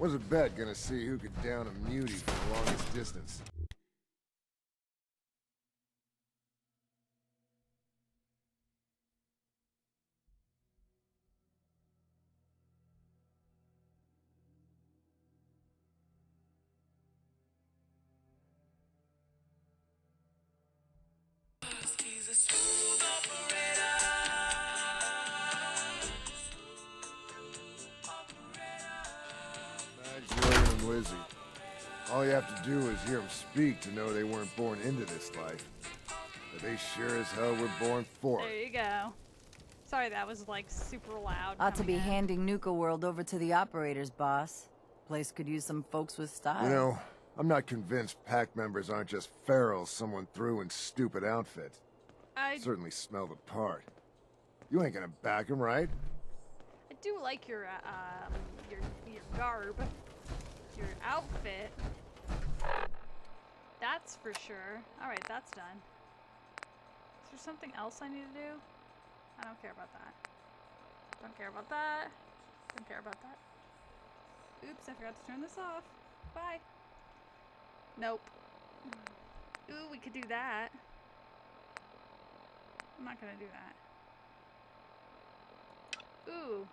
Was a bet gonna see who could down a mutie from the longest distance. Julian and Lizzie. All you have to do is hear them speak to know they weren't born into this life. But they sure as hell were born for it. There you go. Sorry, that was like super loud. Ought to be coming in. handing Nuka World over to the operators, boss. Place could use some folks with style. You know, I'm not convinced pack members aren't just ferals someone threw in stupid outfits. I Certainly smell the part. You ain't gonna back him, right? do like your garb, your outfit. That's for sure. All right, that's done. Is there something else I need to do? I don't care about that. Don't care about that. Don't care about that. Oops, I forgot to turn this off. Bye. Nope. Ooh, we could do that. I'm not gonna do that. Ooh.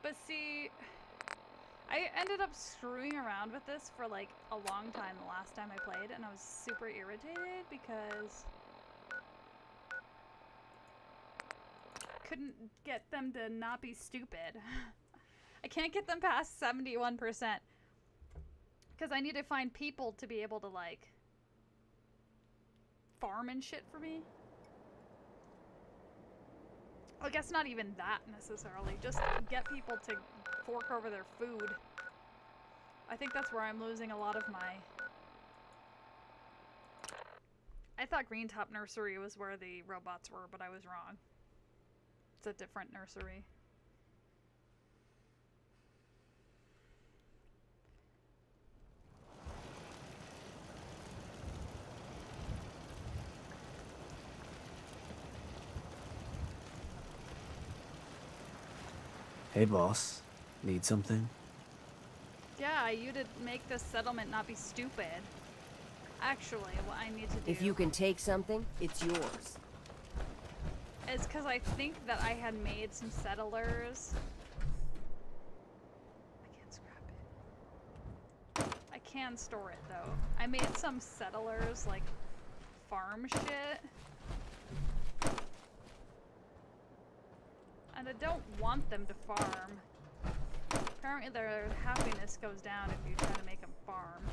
But see, I ended up screwing around with this for like a long time the last time I played, and I was super irritated because I couldn't get them to not be stupid. I can't get them past 71% because I need to find people to be able to like farm and shit for me. I guess not even that necessarily, just get people to fork over their food. I think that's where I'm losing a lot of my... I thought Green Top Nursery was where the robots were, but I was wrong. It's a different nursery. Hey boss, need something? Yeah, you to make this settlement not be stupid. Actually, what I need to do... If you can take something, it's yours. is because I think that I had made some settlers. I can't scrap it. I can store it though. I made some settlers, like, farm shit. And I don't want them to farm. Apparently their happiness goes down if you try to make them farm.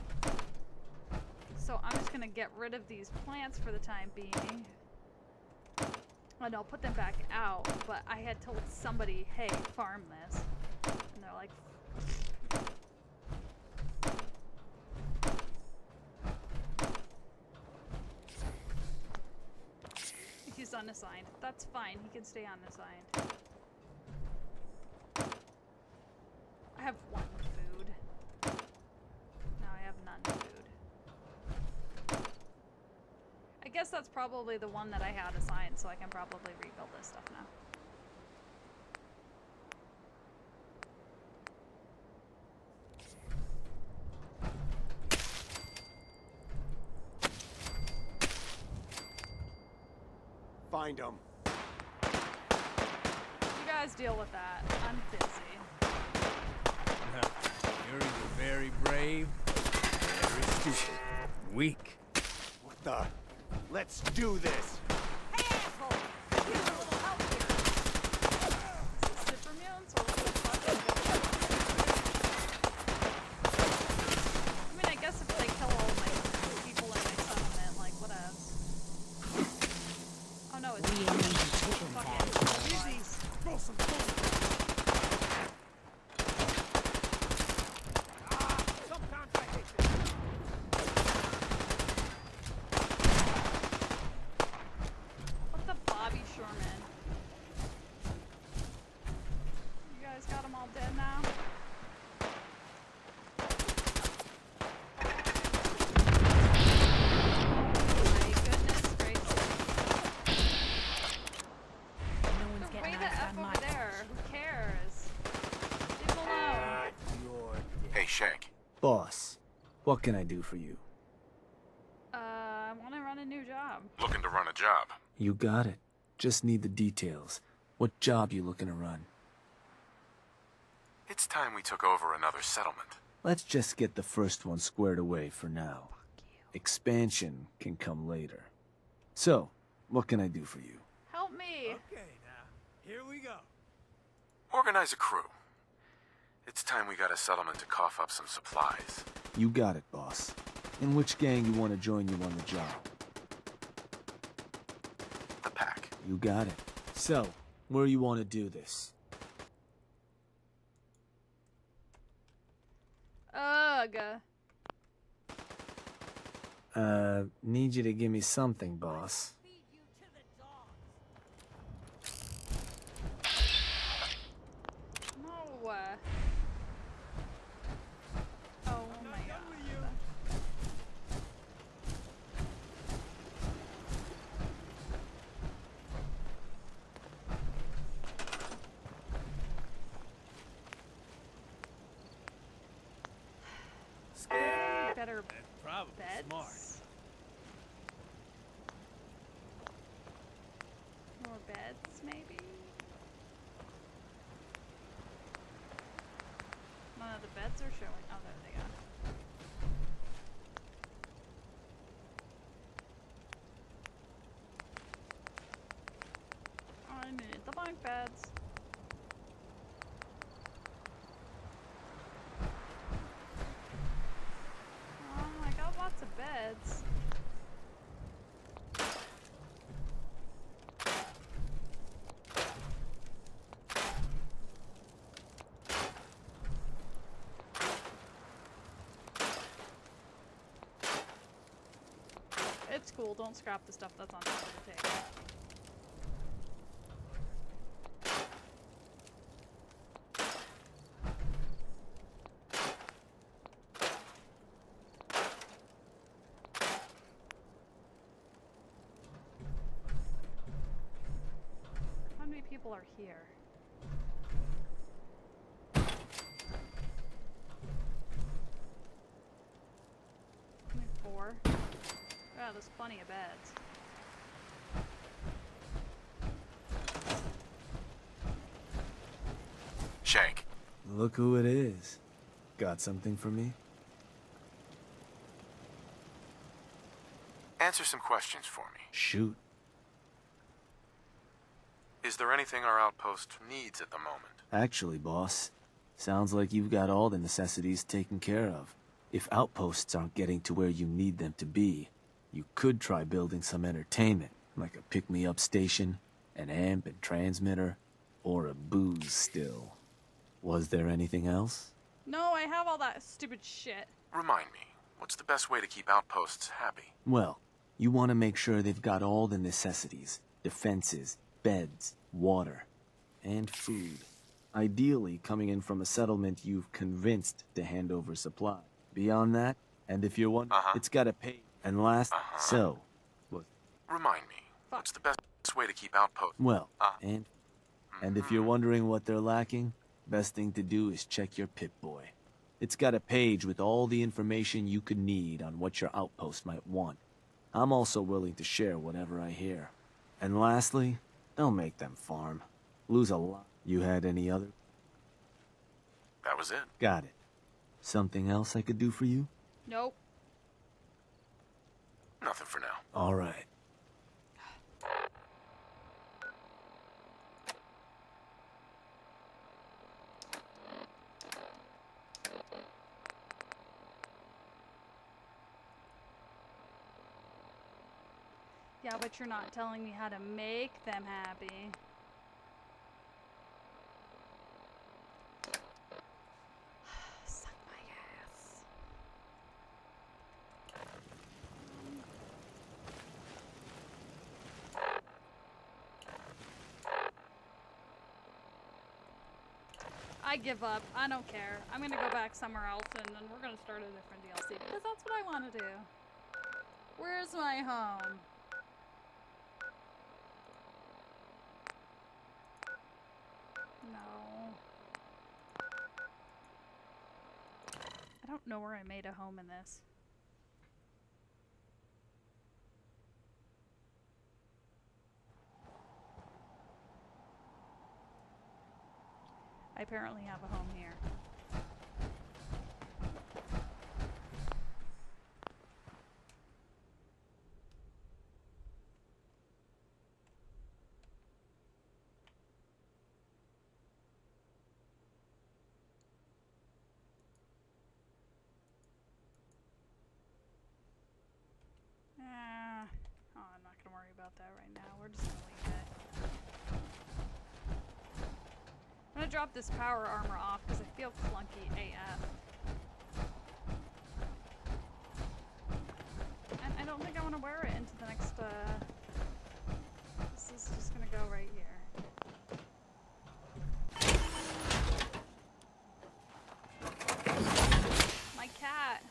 So I'm just gonna get rid of these plants for the time being. And I'll put them back out, but I had told somebody, hey, farm this. And they're like... He's unassigned. That's fine, he can stay unassigned. I have one food. Now I have none food. I guess that's probably the one that I had assigned, so I can probably rebuild this stuff now. Find them. You guys deal with that. I'm busy. You're either very brave or very stupid. Weak. What the? Let's do this. Hey, asshole! Give me a little help here. Is this super mutants or what the fuck? I mean, I guess if they kill all my people in my settlement, like, whatevs. Oh no, it's fucking Uzis. Throw some food. What the Bobby Shorman? You guys got them all dead now? My goodness gracious. No one's They're getting way the eyes F on over my there. Who cares? Leave them alone. Your What can I do for you? I want to run a new job. Looking to run a job. You got it. Just need the details. What job you looking to run? It's time we took over another settlement. Let's just get the first one squared away for now. Expansion can come later. So, what can I do for you? Help me. Okay, now. Here we go. Organize a crew. It's time we got a settlement to cough up some supplies. You got it, boss. In which gang you want to join you on the job? The pack. You got it. So, where you want to do this? Ugh. Need you to give me something, boss. No. Oh my god. Better That's probably beds. smart. More beds, maybe? None of the beds are showing. Oh, there they go. I need the bunk beds. Oh, I got lots of beds. It's cool, don't scrap the stuff that's on top of the table. How many people are here? Only 4. Yeah, there's plenty of beds. Shank. Look who it is. Got something for me? Answer some questions for me. Shoot. Is there anything our outpost needs at the moment? Actually, boss, sounds like you've got all the necessities taken care of. If outposts aren't getting to where you need them to be, you could try building some entertainment, like a pick-me-up station, an amp and transmitter, or a booze still. Was there anything else? No, I have all that stupid shit. Remind me, what's the best way to keep outposts happy? Well, you want to make sure they've got all the necessities. Defenses, beds, water, and food. Ideally, coming in from a settlement you've convinced to hand over supply. Beyond that, and if you're wondering, it's gotta pay. And last, so, what? Remind me, what's the best way to keep outposts? Well, and if you're wondering what they're lacking, best thing to do is check your Pip-Boy. It's got a page with all the information you could need on what your outpost might want. I'm also willing to share whatever I hear. And lastly, don't make them farm. Lose a lot. You had any other? That was it. Got it. Something else I could do for you? Nope. Nothing for now. All right. Yeah, but you're not telling me how to make them happy. Suck my ass. I give up. I don't care. I'm gonna go back somewhere else and then we're gonna start a different DLC because that's what I want to do. Where's my home? No. I don't know where I made a home in this. I apparently have a home here. Oh, I'm not gonna worry about that right now. We're just gonna leave it. I'm gonna drop this power armor off because I feel clunky AF. And I don't think I want to wear it into the next, this is just gonna go right here. My cat!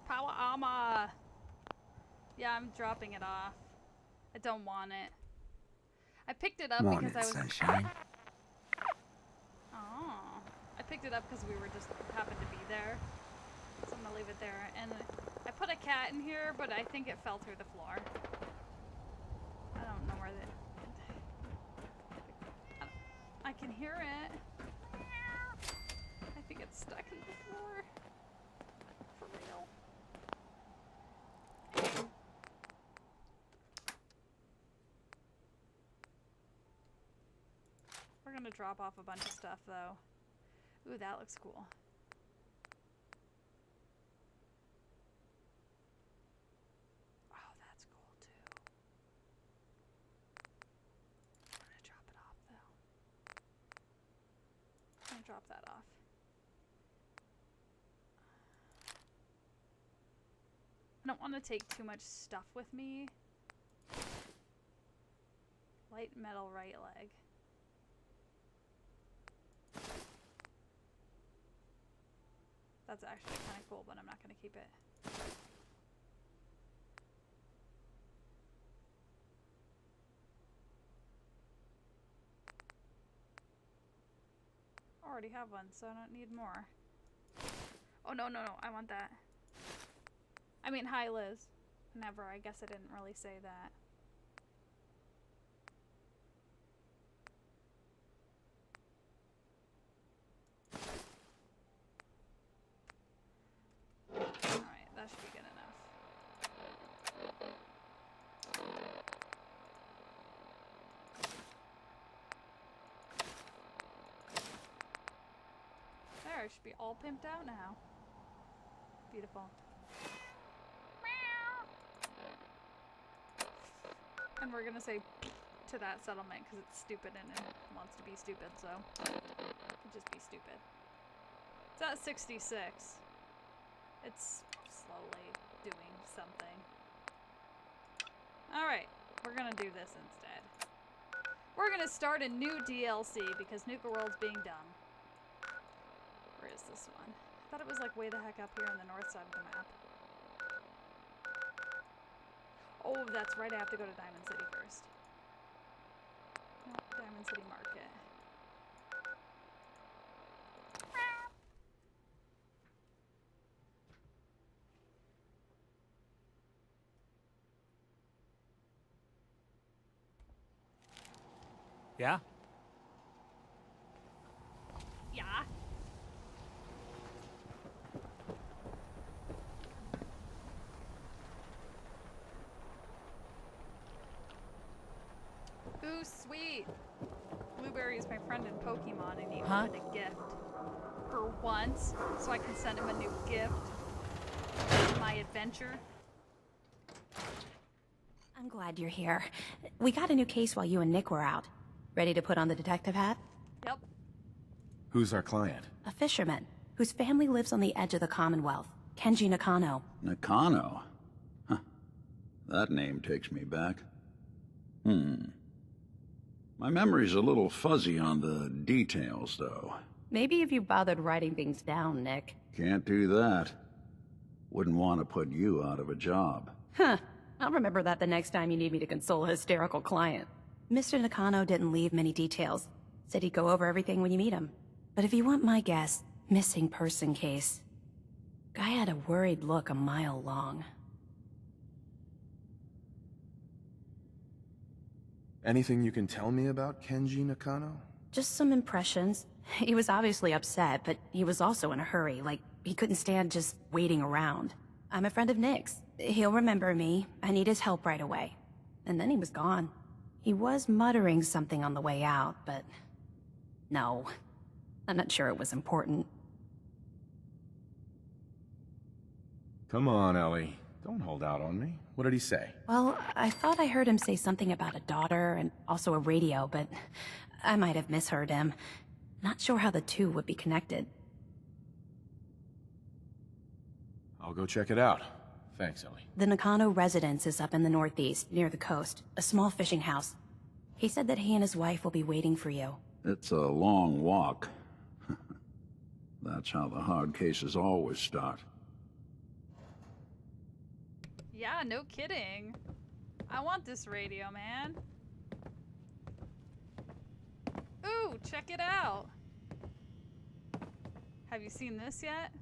Power armor! Yeah, I'm dropping it off. I don't want it. I picked it up because I was... sunshine? Oh. I picked it up because we were just happened to be there. So I'm gonna leave it there. And I put a cat in here, but I think it fell through the floor. I don't know where I can hear it. I think it's stuck in the floor. For real. We're gonna drop off a bunch of stuff though. Ooh, that looks cool. Oh, that's cool too. I'm gonna drop it off though. I'm gonna drop that off. I don't want to take too much stuff with me. Light metal right leg. That's actually kind of cool, but I'm not going to keep it. I already have one, so I don't need more. Oh, no, no, no. I want that. I mean, hi, Liz. Never. I guess I didn't really say that. Alright, that should be good enough. There, it should be all pimped out now. Beautiful. And we're gonna say to that settlement because it's stupid and it wants to be stupid, so it'll just be stupid. It's at 66. It's slowly doing something. Alright, we're gonna do this instead. We're gonna start a new DLC because Nuka World's being dumb. Where is this one? I thought it was like way the heck up here on the north side of the map. Oh, that's right, I have to go to Diamond City first. No, Diamond City Market. Yeah? Yeah. Ooh, sweet. Blueberry is my friend in Pokemon and he opened a gift. For once, so I can send him a new gift. My adventure. I'm glad you're here. We got a new case while you and Nick were out. Ready to put on the detective hat? Yep. Who's our client? A fisherman, whose family lives on the edge of the Commonwealth. Kenji Nakano. Nakano? Huh. That name takes me back. My memory's a little fuzzy on the details, though. Maybe if you bothered writing things down, Nick. Can't do that. Wouldn't want to put you out of a job. Huh. I'll remember that the next time you need me to console a hysterical client. Mr. Nakano didn't leave many details. Said he'd go over everything when you meet him. But if you want my guess, missing person case. Guy had a worried look a mile long. Anything you can tell me about Kenji Nakano? Just some impressions. He was obviously upset, but he was also in a hurry, like he couldn't stand just waiting around. I'm a friend of Nick's. He'll remember me. I need his help right away. And then he was gone. He was muttering something on the way out, but... no. I'm not sure it was important. Come on, Ellie. Don't hold out on me. What did he say? Well, I thought I heard him say something about a daughter and also a radio, but I might have misheard him. Not sure how the two would be connected. I'll go check it out. Thanks, Ellie. The Nakano residence is up in the northeast, near the coast. A small fishing house. He said that he and his wife will be waiting for you. It's a long walk. That's how the hard cases always start. Yeah, no kidding. I want this radio, man. Ooh, check it out. Have you seen this yet?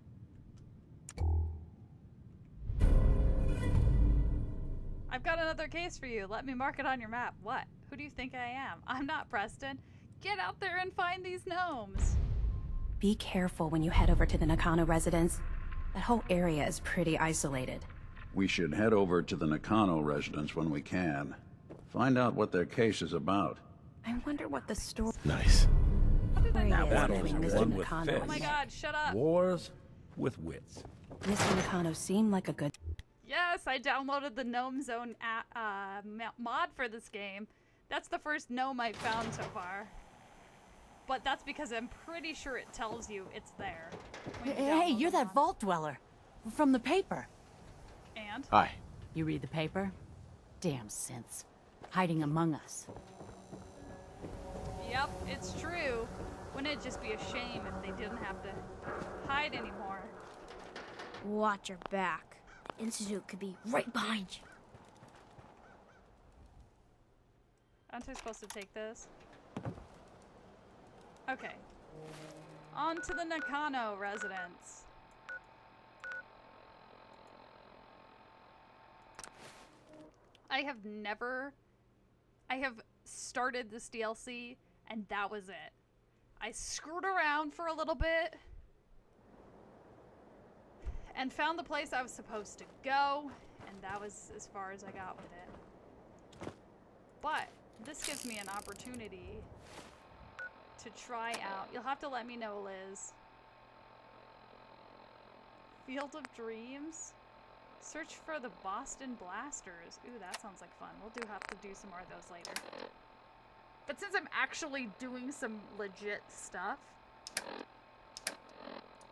I've got another case for you. Let me mark it on your map. What? Who do you think I am? I'm not Preston. Get out there and find these gnomes. Be careful when you head over to the Nakano residence. That whole area is pretty isolated. We should head over to the Nakano residence when we can. Find out what their case is about. I wonder what the story Nice. How did I is know that? between Mr. Nakano Oh my god, shut up. Wars with wits. Mr. Nakano seemed like a good... Yes, I downloaded the Gnome Zone mod for this game. That's the first gnome I've found so far. But that's because I'm pretty sure it tells you it's there. when you Hey, download you're the that mod. vault dweller. From the paper. And? Hi. You read the paper? Damn synths. Hiding among us. Yep, it's true. Wouldn't it just be a shame if they didn't have to hide anymore? Watch your back. The Institute could be right behind you. Aren't I supposed to take this? Okay. On to the Nakano residence. I have started this DLC and that was it. I screwed around for a little bit and found the place I was supposed to go, and that was as far as I got with it. But this gives me an opportunity to try out. You'll have to let me know, Liz. Field of Dreams? Search for the Boston Blasters. Ooh, that sounds like fun. We'll have to do some more of those later. But since I'm actually doing some legit stuff,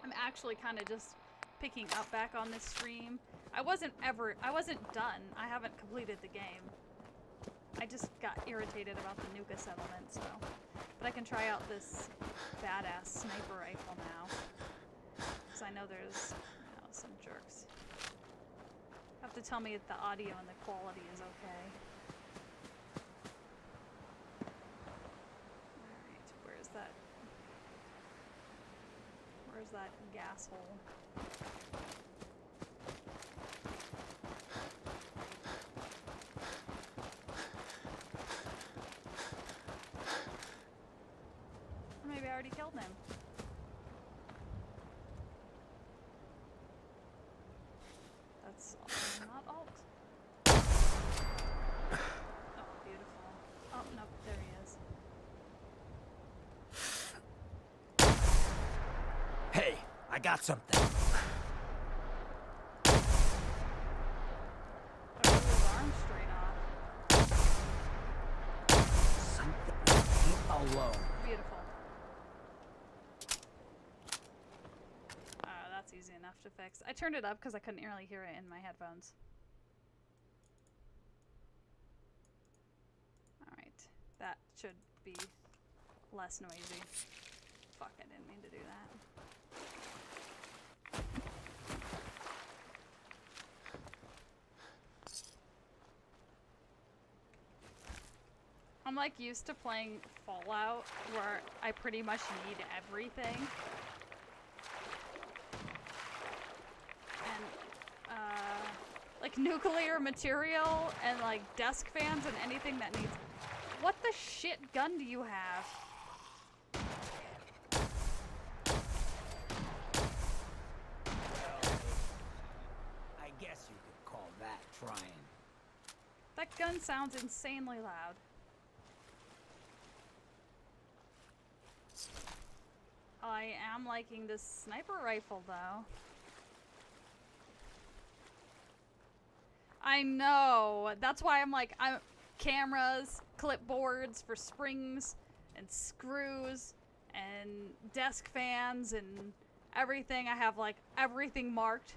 I'm actually kind of just picking up back on this stream. I wasn't done. I haven't completed the game. I just got irritated about the Nuka settlement, so. But I can try out this badass sniper rifle now. Because I know there's, some jerks. Have to tell me if the audio and the quality is okay. Alright, where's that gas hole? Or maybe I already killed him. That's also not alt. Oh, beautiful. Oh, no, there he is. Hey, I got something. I blew his arm straight off. Something alone. Beautiful. That's easy enough to fix. I turned it up because I couldn't really hear it in my headphones. Alright. That should be less noisy. Fuck, I didn't mean to do that. How like used to playing Fallout where I pretty much need everything. And, like nuclear material and like desk fans and anything that needs... What the shit gun do you have? I guess you could call that trying. That gun sounds insanely loud. I am liking this sniper rifle though. I know. That's why I'm like, cameras, clipboards for springs and screws and desk fans and everything. I have like everything marked.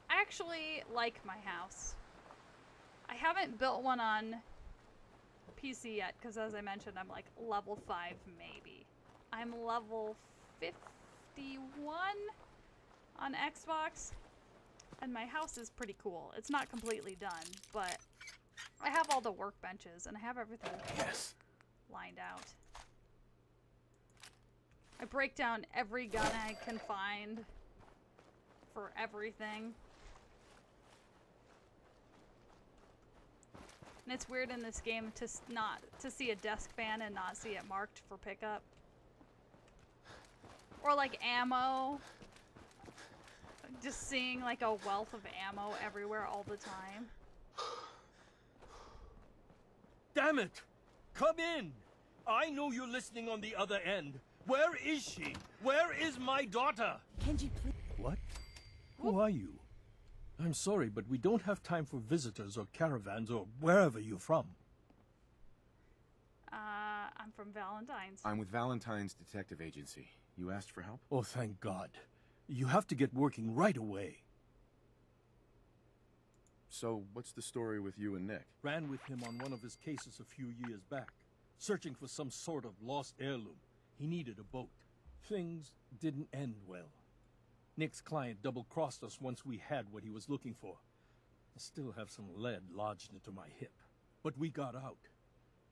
I actually like my house. I haven't built one on PC yet because as I mentioned, I'm like level 5 maybe. I'm level 51 on Xbox. And my house is pretty cool. It's not completely done, but I have all the workbenches and I have everything lined out. I break down every gun I can find for everything. And it's weird in this game to see a desk fan and not see it marked for pickup. Or like ammo. Just seeing like a wealth of ammo everywhere all the time. Damn it! Come in! I know you're listening on the other end. Where is she? Where is my daughter? Kenji, please. What? Who are you? I'm sorry, but we don't have time for visitors or caravans or wherever you're from. I'm from Valentine's. I'm with Valentine's Detective Agency. You asked for help? Oh, thank God. You have to get working right away. So, what's the story with you and Nick? Ran with him on one of his cases a few years back, searching for some sort of lost heirloom. He needed a boat. Things didn't end well. Nick's client double-crossed us once we had what he was looking for. I still have some lead lodged into my hip. But we got out.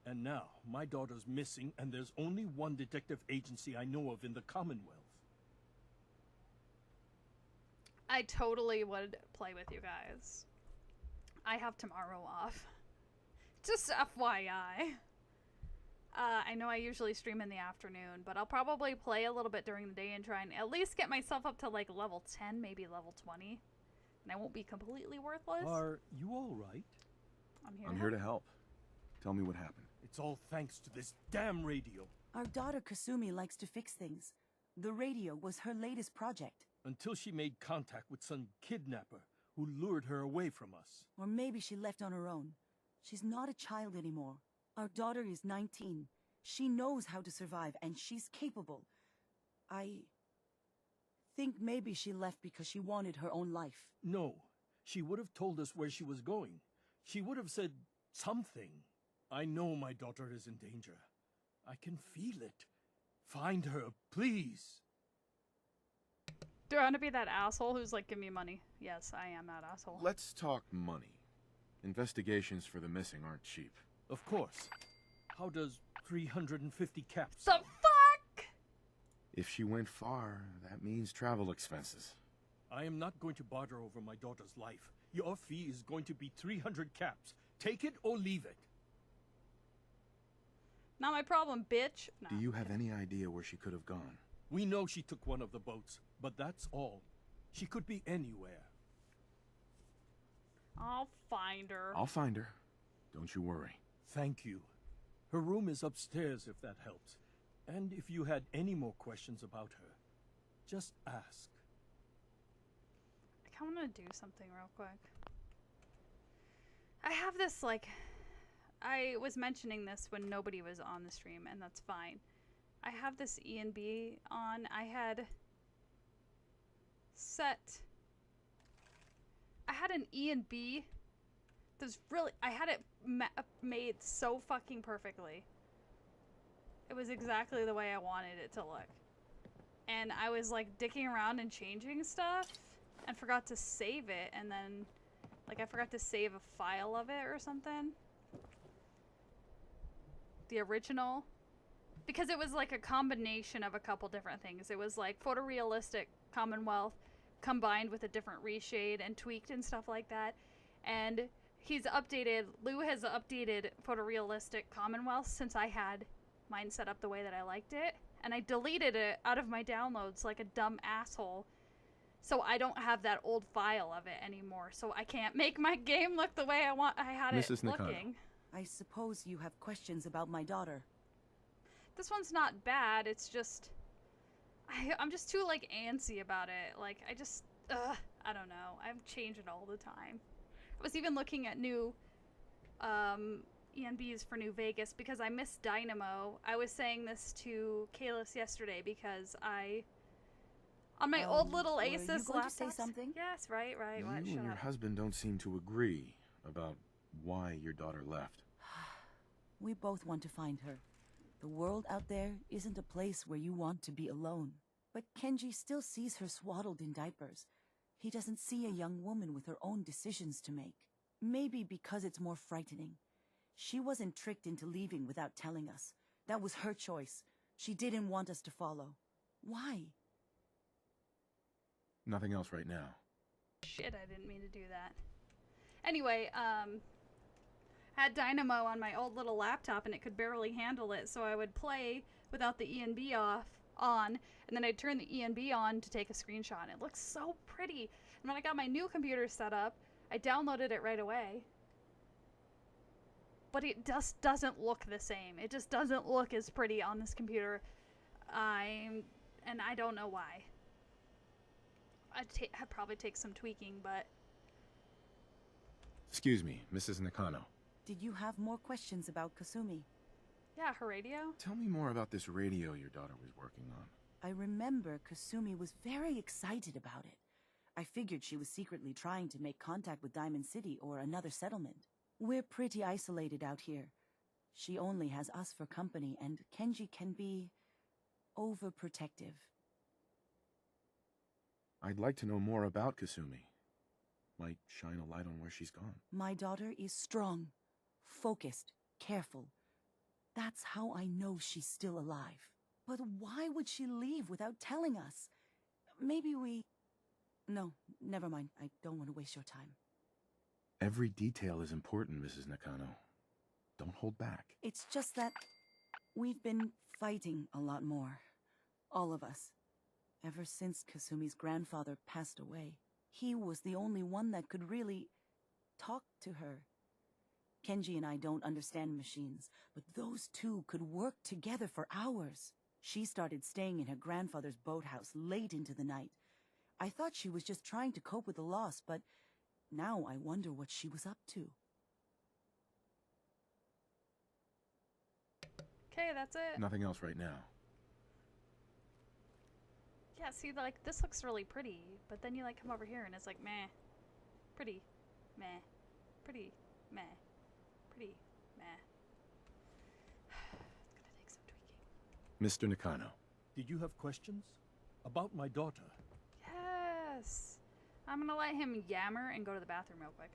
And now, my daughter's missing, and there's only one detective agency I know of in the Commonwealth. I totally would play with you guys. I have tomorrow off. Just FYI. I know I usually stream in the afternoon, but I'll probably play a little bit during the day and try and at least get myself up to like level 10, maybe level 20. And I won't be completely worthless. Are you all right? I'm here to help. Tell me what happened. It's all thanks to this damn radio. Our daughter Kasumi likes to fix things. The radio was her latest project. Until she made contact with some kidnapper who lured her away from us. Or maybe she left on her own. She's not a child anymore. Our daughter is 19. She knows how to survive, and she's capable. I think maybe she left because she wanted her own life. No. She would have told us where she was going. She would have said something. I know my daughter is in danger. I can feel it. Find her, please. Do I want to be that asshole who's like, give me money? Yes, I am that asshole. Let's talk money. Investigations for the missing aren't cheap. Of course. How does 350 caps The sound? fuck? If she went far, that means travel expenses. I am not going to barter over my daughter's life. Your fee is going to be 300 caps. Take it or leave it. Not my problem, bitch. No. Do you have any idea where she could have gone? We know she took one of the boats, but that's all. She could be anywhere. I'll find her. I'll find her. Don't you worry. Thank you. Her room is upstairs if that helps. And if you had any more questions about her, just ask. I kind of want to do something real quick. I have this, like... I was mentioning this when nobody was on the stream, and that's fine. I have this E&B on. I had set... I had an E&B that's really... I had it made so fucking perfectly. It was exactly the way I wanted it to look. And I was like dicking around and changing stuff and forgot to save it, and then like I forgot to save a file of it or something. the original, because it was like a combination of a couple different things. It was like photorealistic Commonwealth combined with a different reshade and tweaked and stuff like that. And Lou has updated photorealistic Commonwealth since I had mine set up the way that I liked it. And I deleted it out of my downloads like a dumb asshole. So I don't have that old file of it anymore. So I can't make my game look the way I had Mrs. it Nakano. looking. I suppose you have questions about my daughter. This one's not bad, it's just... I'm just too, like, antsy about it. Like, I don't know. I'm changing all the time. I was even looking at new, ENBs for New Vegas because I miss Dynamo. I was saying this to Kalis yesterday because on my old little Asus were you going laptops... to say something? Yes, right. What? You Shut and your up. husband don't seem to agree about why your daughter left. We both want to find her. The world out there isn't a place where you want to be alone. But Kenji still sees her swaddled in diapers. He doesn't see a young woman with her own decisions to make. Maybe because it's more frightening. She wasn't tricked into leaving without telling us. That was her choice. She didn't want us to follow. Why? Nothing else right now. Shit, I didn't mean to do that. Anyway, had Dynamo on my old little laptop and it could barely handle it, so I would play without the ENB on, and then I'd turn the ENB on to take a screenshot, and it looks so pretty. And when I got my new computer set up, I downloaded it right away. But it just doesn't look the same. It just doesn't look as pretty on this computer. And I don't know why. I'd probably take some tweaking, but... Excuse me, Mrs. Nakano. Did you have more questions about Kasumi? Yeah, her radio? Tell me more about this radio your daughter was working on. I remember Kasumi was very excited about it. I figured she was secretly trying to make contact with Diamond City or another settlement. We're pretty isolated out here. She only has us for company, and Kenji can be overprotective. I'd like to know more about Kasumi. Might shine a light on where she's gone. My daughter is strong, focused, careful. That's how I know she's still alive. But why would she leave without telling us? Maybe we... No, never mind. I don't want to waste your time. Every detail is important, Mrs. Nakano. Don't hold back. It's just that we've been fighting a lot more. All of us. Ever since Kasumi's grandfather passed away. He was the only one that could really talk to her. Kenji and I don't understand machines, but those two could work together for hours. She started staying in her grandfather's boathouse late into the night. I thought she was just trying to cope with the loss, but now I wonder what she was up to. Okay, that's it. Nothing else right now. Yeah, see, like, this looks really pretty, but then you, like, come over here and it's like, meh. Pretty. Meh. Pretty. Meh. Pretty. Meh. It's gonna take some tweaking. Mr. Nakano. Did you have questions? About my daughter? Yes! I'm gonna let him yammer and go to the bathroom real quick.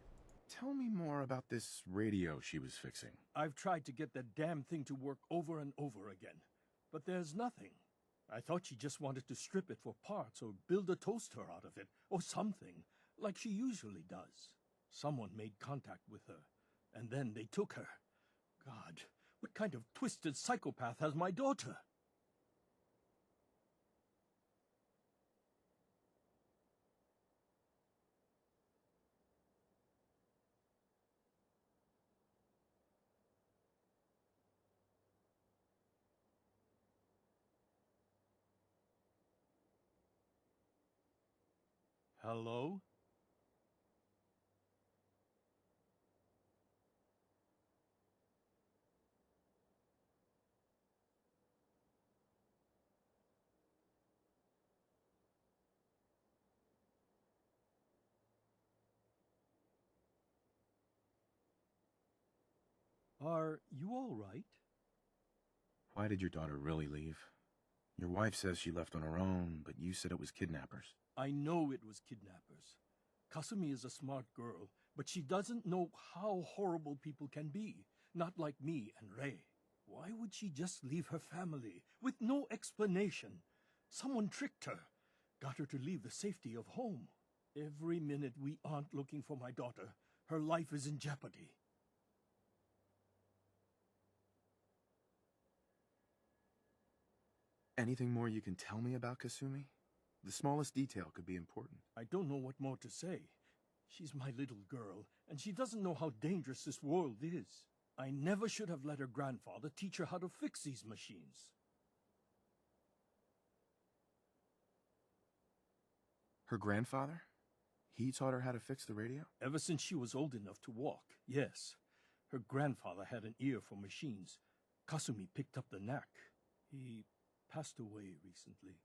Tell me more about this radio she was fixing. I've tried to get that damn thing to work over and over again, but there's nothing. I thought she just wanted to strip it for parts or build a toaster out of it, or something, like she usually does. Someone made contact with her, and then they took her. God, what kind of twisted psychopath has my daughter? Hello? Are you all right? Why did your daughter really leave? Your wife says she left on her own, but you said it was kidnappers. I know it was kidnappers. Kasumi is a smart girl, but she doesn't know how horrible people can be. Not like me and Ray. Why would she just leave her family with no explanation? Someone tricked her, got her to leave the safety of home. Every minute we aren't looking for my daughter, her life is in jeopardy. Anything more you can tell me about Kasumi? The smallest detail could be important. I don't know what more to say. She's my little girl, and she doesn't know how dangerous this world is. I never should have let her grandfather teach her how to fix these machines. Her grandfather? He taught her how to fix the radio? Ever since she was old enough to walk, yes. Her grandfather had an ear for machines. Kasumi picked up the knack. He passed away recently.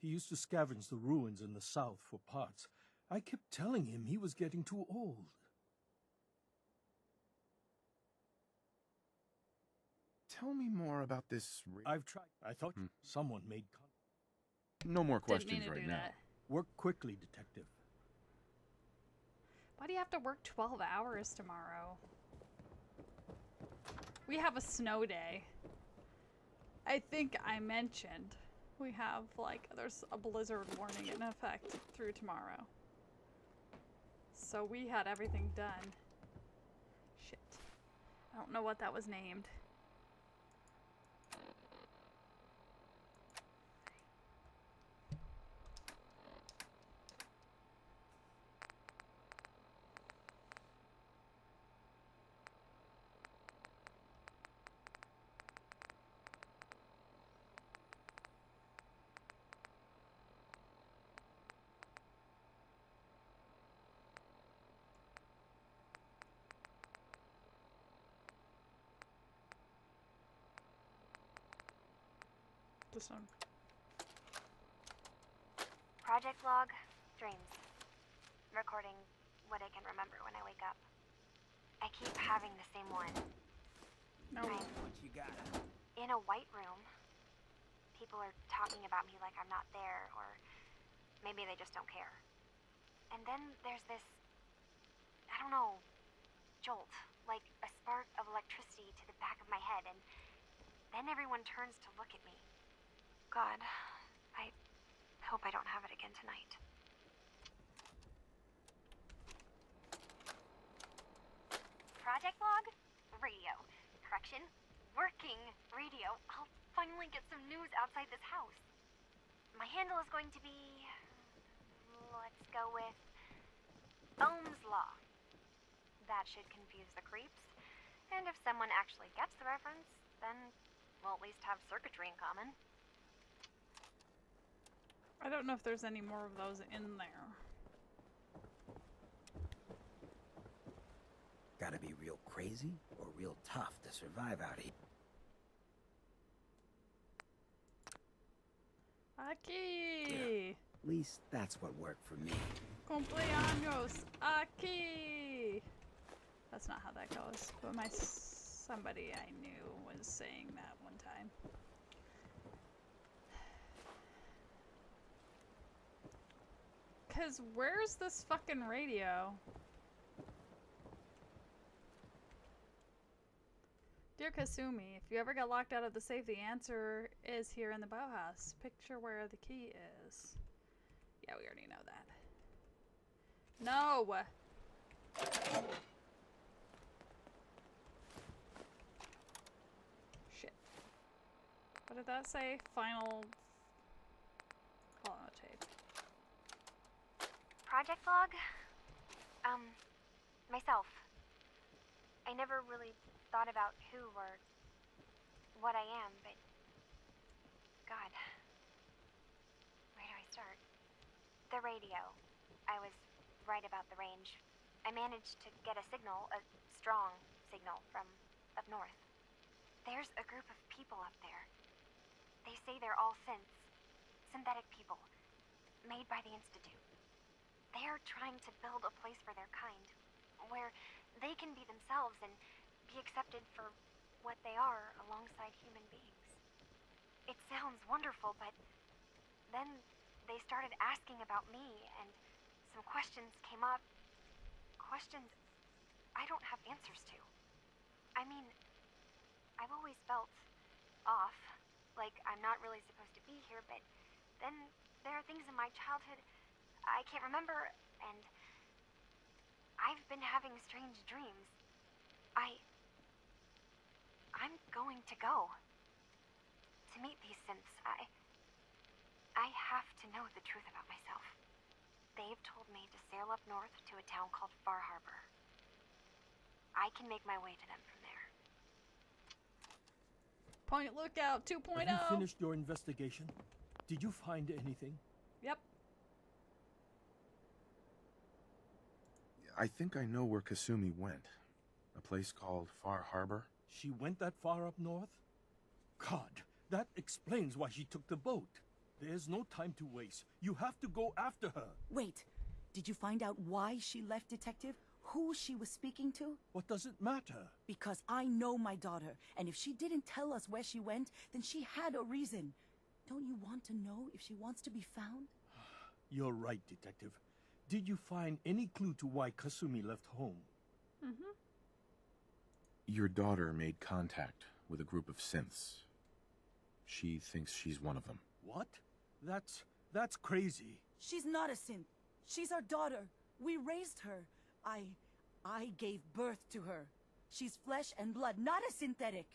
He used to scavenge the ruins in the south for parts. I kept telling him he was getting too old. Tell me more about this. I've tried. I thought someone made contact. No more Didn't mean questions to right do now. that. Work quickly, detective. Why do you have to work 12 hours tomorrow? We have a snow day. I think I mentioned we have, like, there's a blizzard warning in effect through tomorrow. So we had everything done. Shit. I don't know what that was named. This one. Project log, dreams. Recording what I can remember when I wake up. I keep having the same one. No. What you got? In a white room. People are talking about me like I'm not there, or maybe they just don't care. And then there's this, I don't know, jolt, like a spark of electricity to the back of my head, and then everyone turns to look at me. God, I hope I don't have it again tonight. Project log? Radio. Correction. Working radio. I'll finally get some news outside this house. My handle is going to be... let's go with... Ohm's Law. That should confuse the creeps. And if someone actually gets the reference, then we'll at least have circuitry in common. I don't know if there's any more of those in there. Gotta be real crazy or real tough to survive out here. Aquí! At least that's what worked for me. Cumpleaños aquí! That's not how that goes, but somebody I knew was saying that one time. Cause where's this fucking radio? Dear Kasumi, if you ever get locked out of the safe, the answer is here in the Bauhaus. Picture where the key is. Yeah, we already know that. No! Shit. What did that say? Final... tape. Project log? Myself. I never really thought about who or what I am, but... God. Where do I start? The radio. I was right about the range. I managed to get a signal, a strong signal, from up north. There's a group of people up there. They say they're all synthetic people, made by the Institute. They are trying to build a place for their kind, where they can be themselves and be accepted for what they are alongside human beings. It sounds wonderful, but then they started asking about me, and some questions came up. Questions I don't have answers to. I mean, I've always felt off, like I'm not really supposed to be here, but then there are things in my childhood I can't remember, and I've been having strange dreams. I'm going to go. To meet these synths, I have to know the truth about myself. They've told me to sail up north to a town called Far Harbor. I can make my way to them from there. Point Lookout 2.0. Have you finished your investigation? Did you find anything? Yep. I think I know where Kasumi went. A place called Far Harbor. She went that far up north? God, that explains why she took the boat. There's no time to waste. You have to go after her. Wait, did you find out why she left, Detective? Who she was speaking to? What does it matter? Because I know my daughter, and if she didn't tell us where she went, then she had a reason. Don't you want to know if she wants to be found? You're right, Detective. Did you find any clue to why Kasumi left home? Mm-hmm. Your daughter made contact with a group of synths. She thinks she's one of them. What? That's crazy. She's not a synth. She's our daughter. We raised her. I gave birth to her. She's flesh and blood, not a synthetic.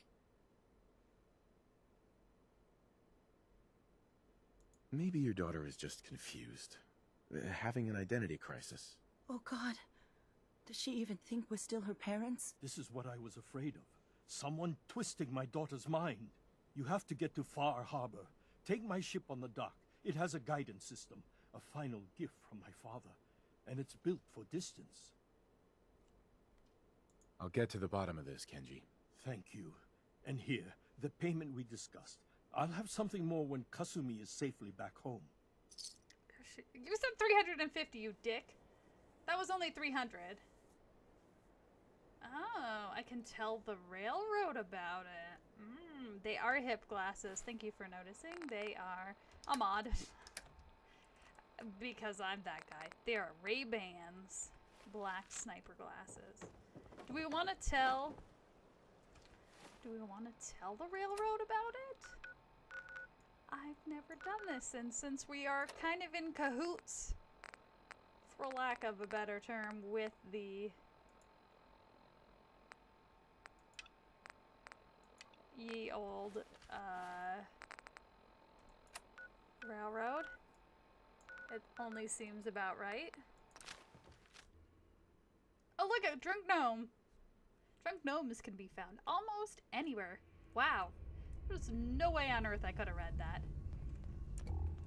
Maybe your daughter is just confused. Having an identity crisis. Oh, God. Does she even think we're still her parents? This is what I was afraid of. Someone twisting my daughter's mind. You have to get to Far Harbor. Take my ship on the dock. It has a guidance system, a final gift from my father, and it's built for distance. I'll get to the bottom of this, Kenji. Thank you. And here, the payment we discussed. I'll have something more when Kasumi is safely back home. You said 350, you dick. That was only 300. Oh, I can tell the railroad about it. They are hip glasses. Thank you for noticing. They are a mod. Because I'm that guy. They are Ray-Bans. Black sniper glasses. Do we want to tell the railroad about it? I've never done this, and since we are kind of in cahoots, for lack of a better term, with the ye old railroad, it only seems about right. Oh, look, a drunk gnome. Drunk gnomes can be found almost anywhere. Wow. There's no way on earth I could have read that.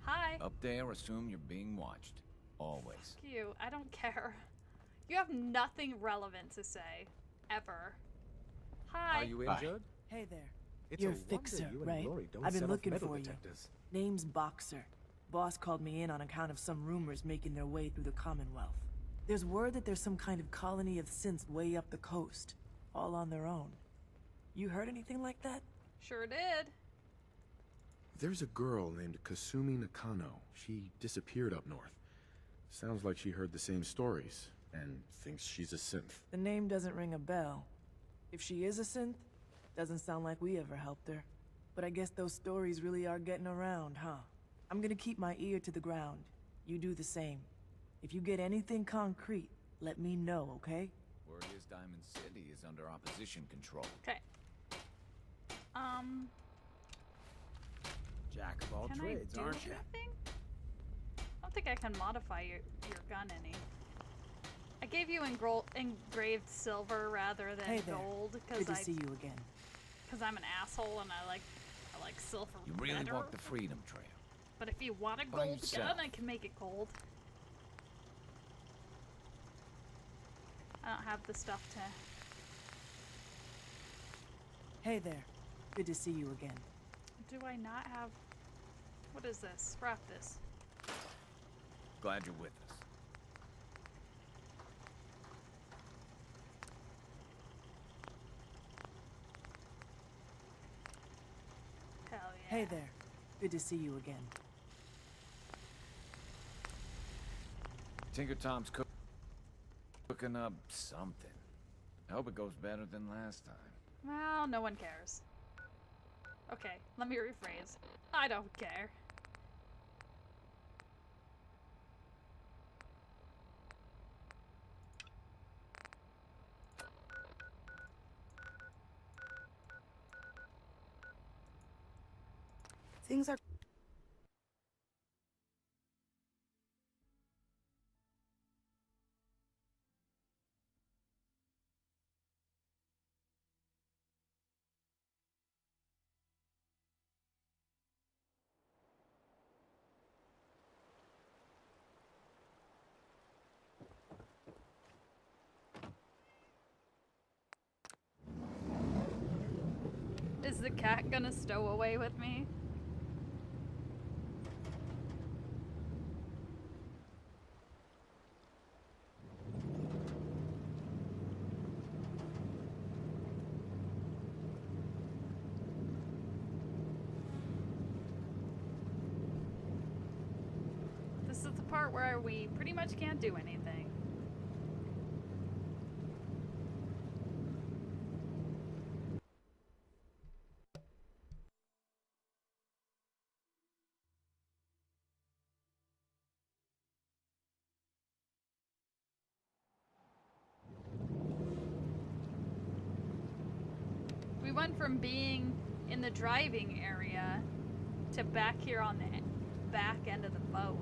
Hi. Up there, assume you're being watched. Always. Fuck you. I don't care. You have nothing relevant to say. Ever. Hi. Are you injured? Hey there. It's You're a a wonder fixer, you and right? Glory don't I've been set off looking metal for detectors. you. Name's Boxer. Boss called me in on account of some rumors making their way through the Commonwealth. There's word that there's some kind of colony of synths way up the coast, all on their own. You heard anything like that? Sure did. There's a girl named Kasumi Nakano. She disappeared up north. Sounds like she heard the same stories, and thinks she's a synth. The name doesn't ring a bell. If she is a synth, doesn't sound like we ever helped her. But I guess those stories really are getting around, huh? I'm gonna keep my ear to the ground. You do the same. If you get anything concrete, let me know, okay? Word is Diamond City is under opposition control. Okay. Jack of all Can trades, I do aren't you? anything? I don't think I can modify your gun any. I gave you engraved silver rather than Hey there. gold Good to see you again. because I'm an asshole and I like silver You really better. walked the Freedom Trail. But if you want a By gold yourself. gun, I can make it gold. I don't have the stuff to. Hey there. Good to see you again. Do I not have? What is this? Scrap this. Glad you're with us. Hell yeah. Hey there. Good to see you again. Tinker Tom's cooking up something. I hope it goes better than last time. Well, no one cares. Okay, let me rephrase. I don't care. Things are... Is the cat gonna stow away with me? This is the part where we pretty much can't do anything. We went from being in the driving area to back here on the back end of the boat.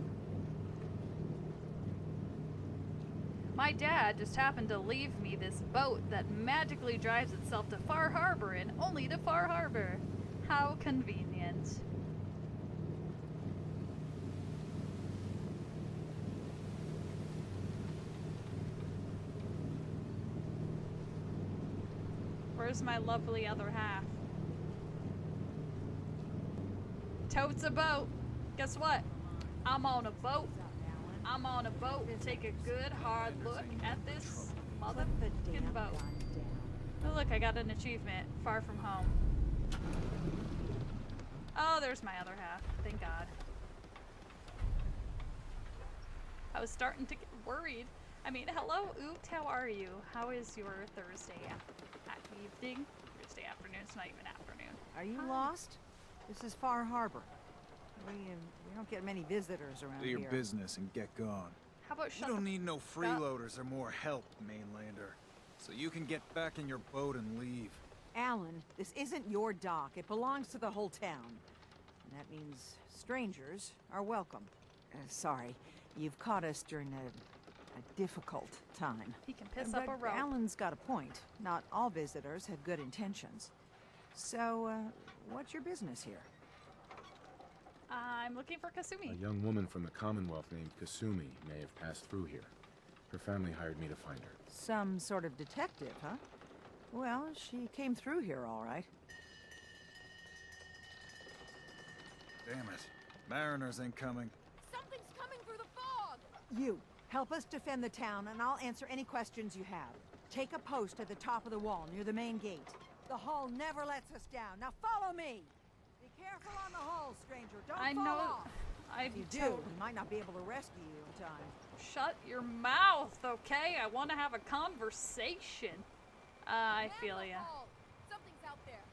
My dad just happened to leave me this boat that magically drives itself to Far Harbor and only to Far Harbor. How convenient. Where's my lovely other half? Totes a boat. Guess what? I'm on a boat. I'm on a boat and take a good hard look at this motherfucking boat. Oh look, I got an achievement. Far from home. Oh, there's my other half. Thank God. I was starting to get worried. I mean, hello, Oot, how are you? How is your Thursday evening? Thursday afternoon, it's not even afternoon. Are you lost? This is Far Harbor. We don't get many visitors around Do here. your business and get gone. How about You don't need no freeloaders or more help, mainlander. So you can get back in your boat and leave. Alan, this isn't your dock. It belongs to the whole town. And that means strangers are welcome. Sorry, you've caught us during a difficult time. He can piss but up a rope. Alan's got a point. Not all visitors have good intentions. So, what's your business here? I'm looking for Kasumi. A young woman from the Commonwealth named Kasumi may have passed through here. Her family hired me to find her. Some sort of detective, huh? Well, she came through here all right. Damn it. Mariners ain't coming. Something's coming through the fog! You, help us defend the town, and I'll answer any questions you have. Take a post at the top of the wall, near the main gate. The hull never lets us down. Now follow me! Be careful on the hull, stranger. Don't fall off. If you do, we might not be able to rescue you in time. Shut your mouth, okay? I want to have a conversation. I feel ya. Something's out there.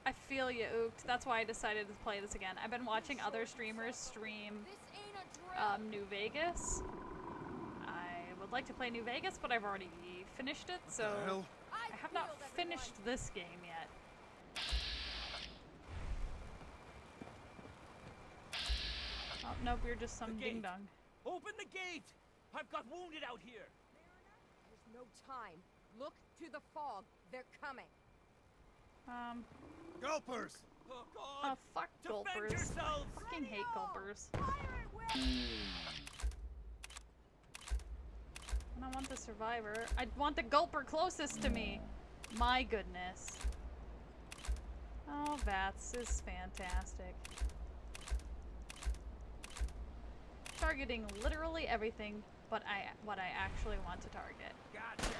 I feel ya, Ookt. That's why I decided to play this again. I've been watching other streamers stream New Vegas. I would like to play New Vegas, but I've already finished it, so I have not finished this game yet. Oh, nope, you're just some ding-dong. Open the gate! I've got wounded out here! There's no time. Look to the fog. They're coming. Gulpers! Oh, God! Oh, fuck Defend gulpers. yourselves! I fucking hate gulpers. And I want the survivor. I want the gulper closest to me. My goodness. Oh, Vats is fantastic. Targeting literally everything, but what I actually want to target. Gotcha!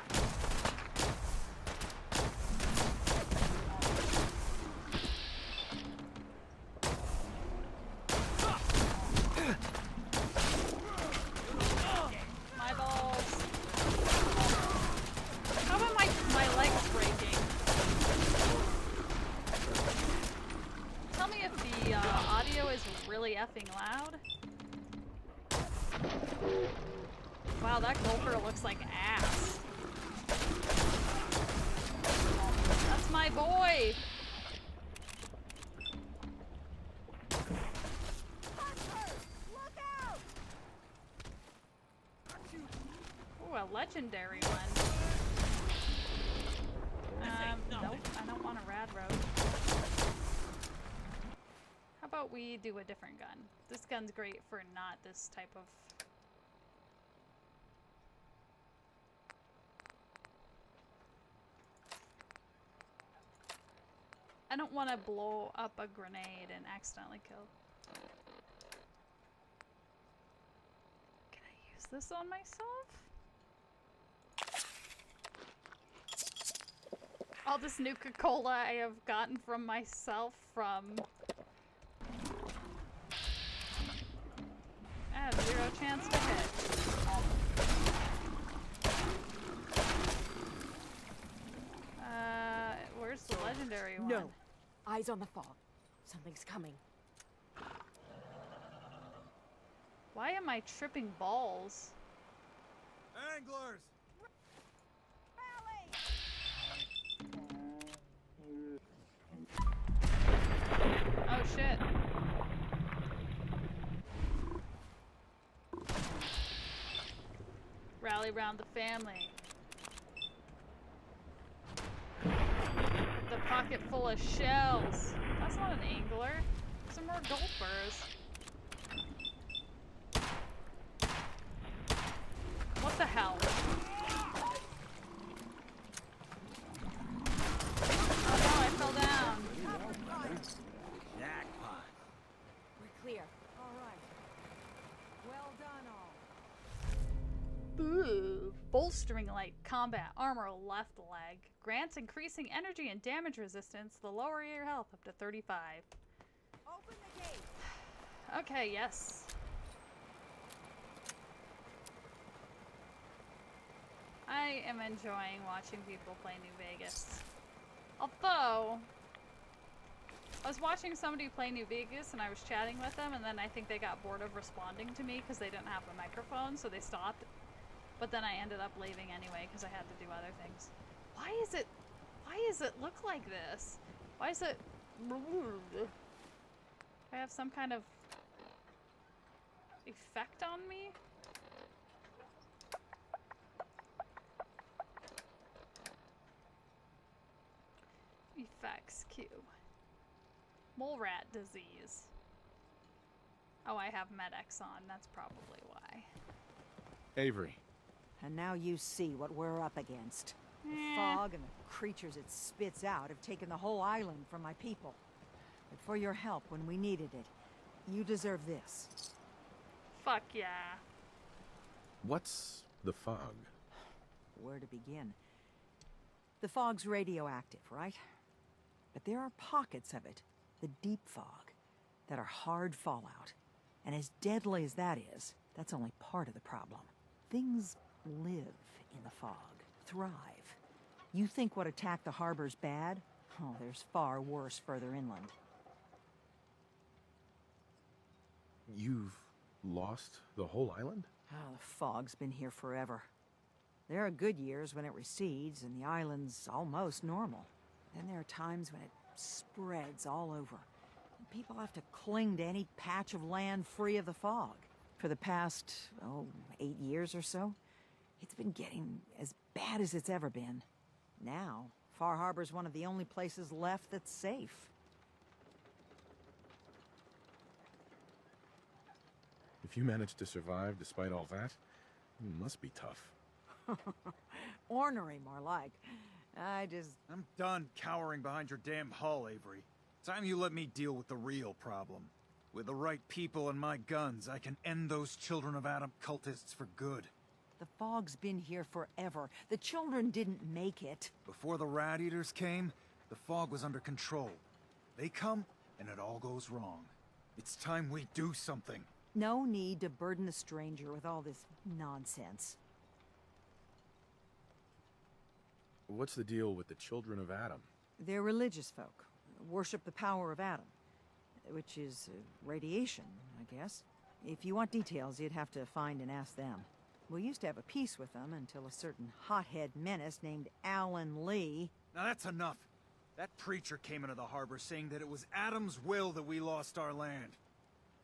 My balls. How about my legs breaking? my boy! Ooh, a legendary one. Nope, I don't want a rad road. How about we do a different gun? This gun's great for not this type of... I don't want to blow up a grenade and accidentally kill. Can I use this on myself? All this Nuka-Cola I have gotten from myself from... I have 0 chance to hit. Where's the legendary one? No. Eyes on the fog. Something's coming. Why am I tripping balls? Anglers! Oh shit. Rally round the family. The pocket full of shells. That's not an angler. Some more gulpers. What the hell? Oh no, I fell down. Jackpot. We're clear. All right. Well done, all. Ooh. Bolstering light combat armor left leg. Grants increasing energy and damage resistance. The lower your health up to 35. Open the gate. Okay, yes. I am enjoying watching people play New Vegas. Although, I was watching somebody play New Vegas and I was chatting with them, and then I think they got bored of responding to me because they didn't have a microphone, so they stopped. But then I ended up leaving anyway because I had to do other things. Why does it look like this? Why is it... I have some kind of effect on me? Effects Q. Mole rat disease. Oh, I have Med-X on. That's probably why. Avery. And now you see what we're up against. The fog and the creatures it spits out have taken the whole island from my people. But for your help when we needed it, you deserve this. Fuck yeah. What's the fog? Where to begin? The fog's radioactive, right? But there are pockets of it, the deep fog, that are hard fallout. And as deadly as that is, that's only part of the problem. Things live in the fog, thrive. You think what attacked the harbor's bad? Oh, there's far worse further inland. You've lost the whole island? Oh, the fog's been here forever. There are good years when it recedes and the island's almost normal. Then there are times when it spreads all over. And people have to cling to any patch of land free of the fog. For the past, 8 years or so, it's been getting as bad as it's ever been. Now, Far Harbor's one of the only places left that's safe. If you managed to survive despite all that, it must be tough. Ornery, more like. I'm done cowering behind your damn hull, Avery. Time you let me deal with the real problem. With the right people and my guns, I can end those Children of Adam cultists for good. The fog's been here forever. The children didn't make it. Before the Rat Eaters came, the fog was under control. They come, and it all goes wrong. It's time we do something. No need to burden the stranger with all this nonsense. What's the deal with the Children of Adam? They're religious folk. Worship the power of Adam. Which is radiation, I guess. If you want details, you'd have to find and ask them. We used to have a peace with them until a certain hothead menace named Alan Lee... Now that's enough. That preacher came into the harbor saying that it was Adam's will that we lost our land.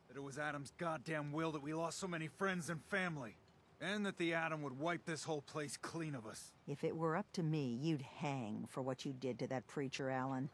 That it was Adam's goddamn will that we lost so many friends and family. And that the Atom would wipe this whole place clean of us. If it were up to me, you'd hang for what you did to that preacher, Alan.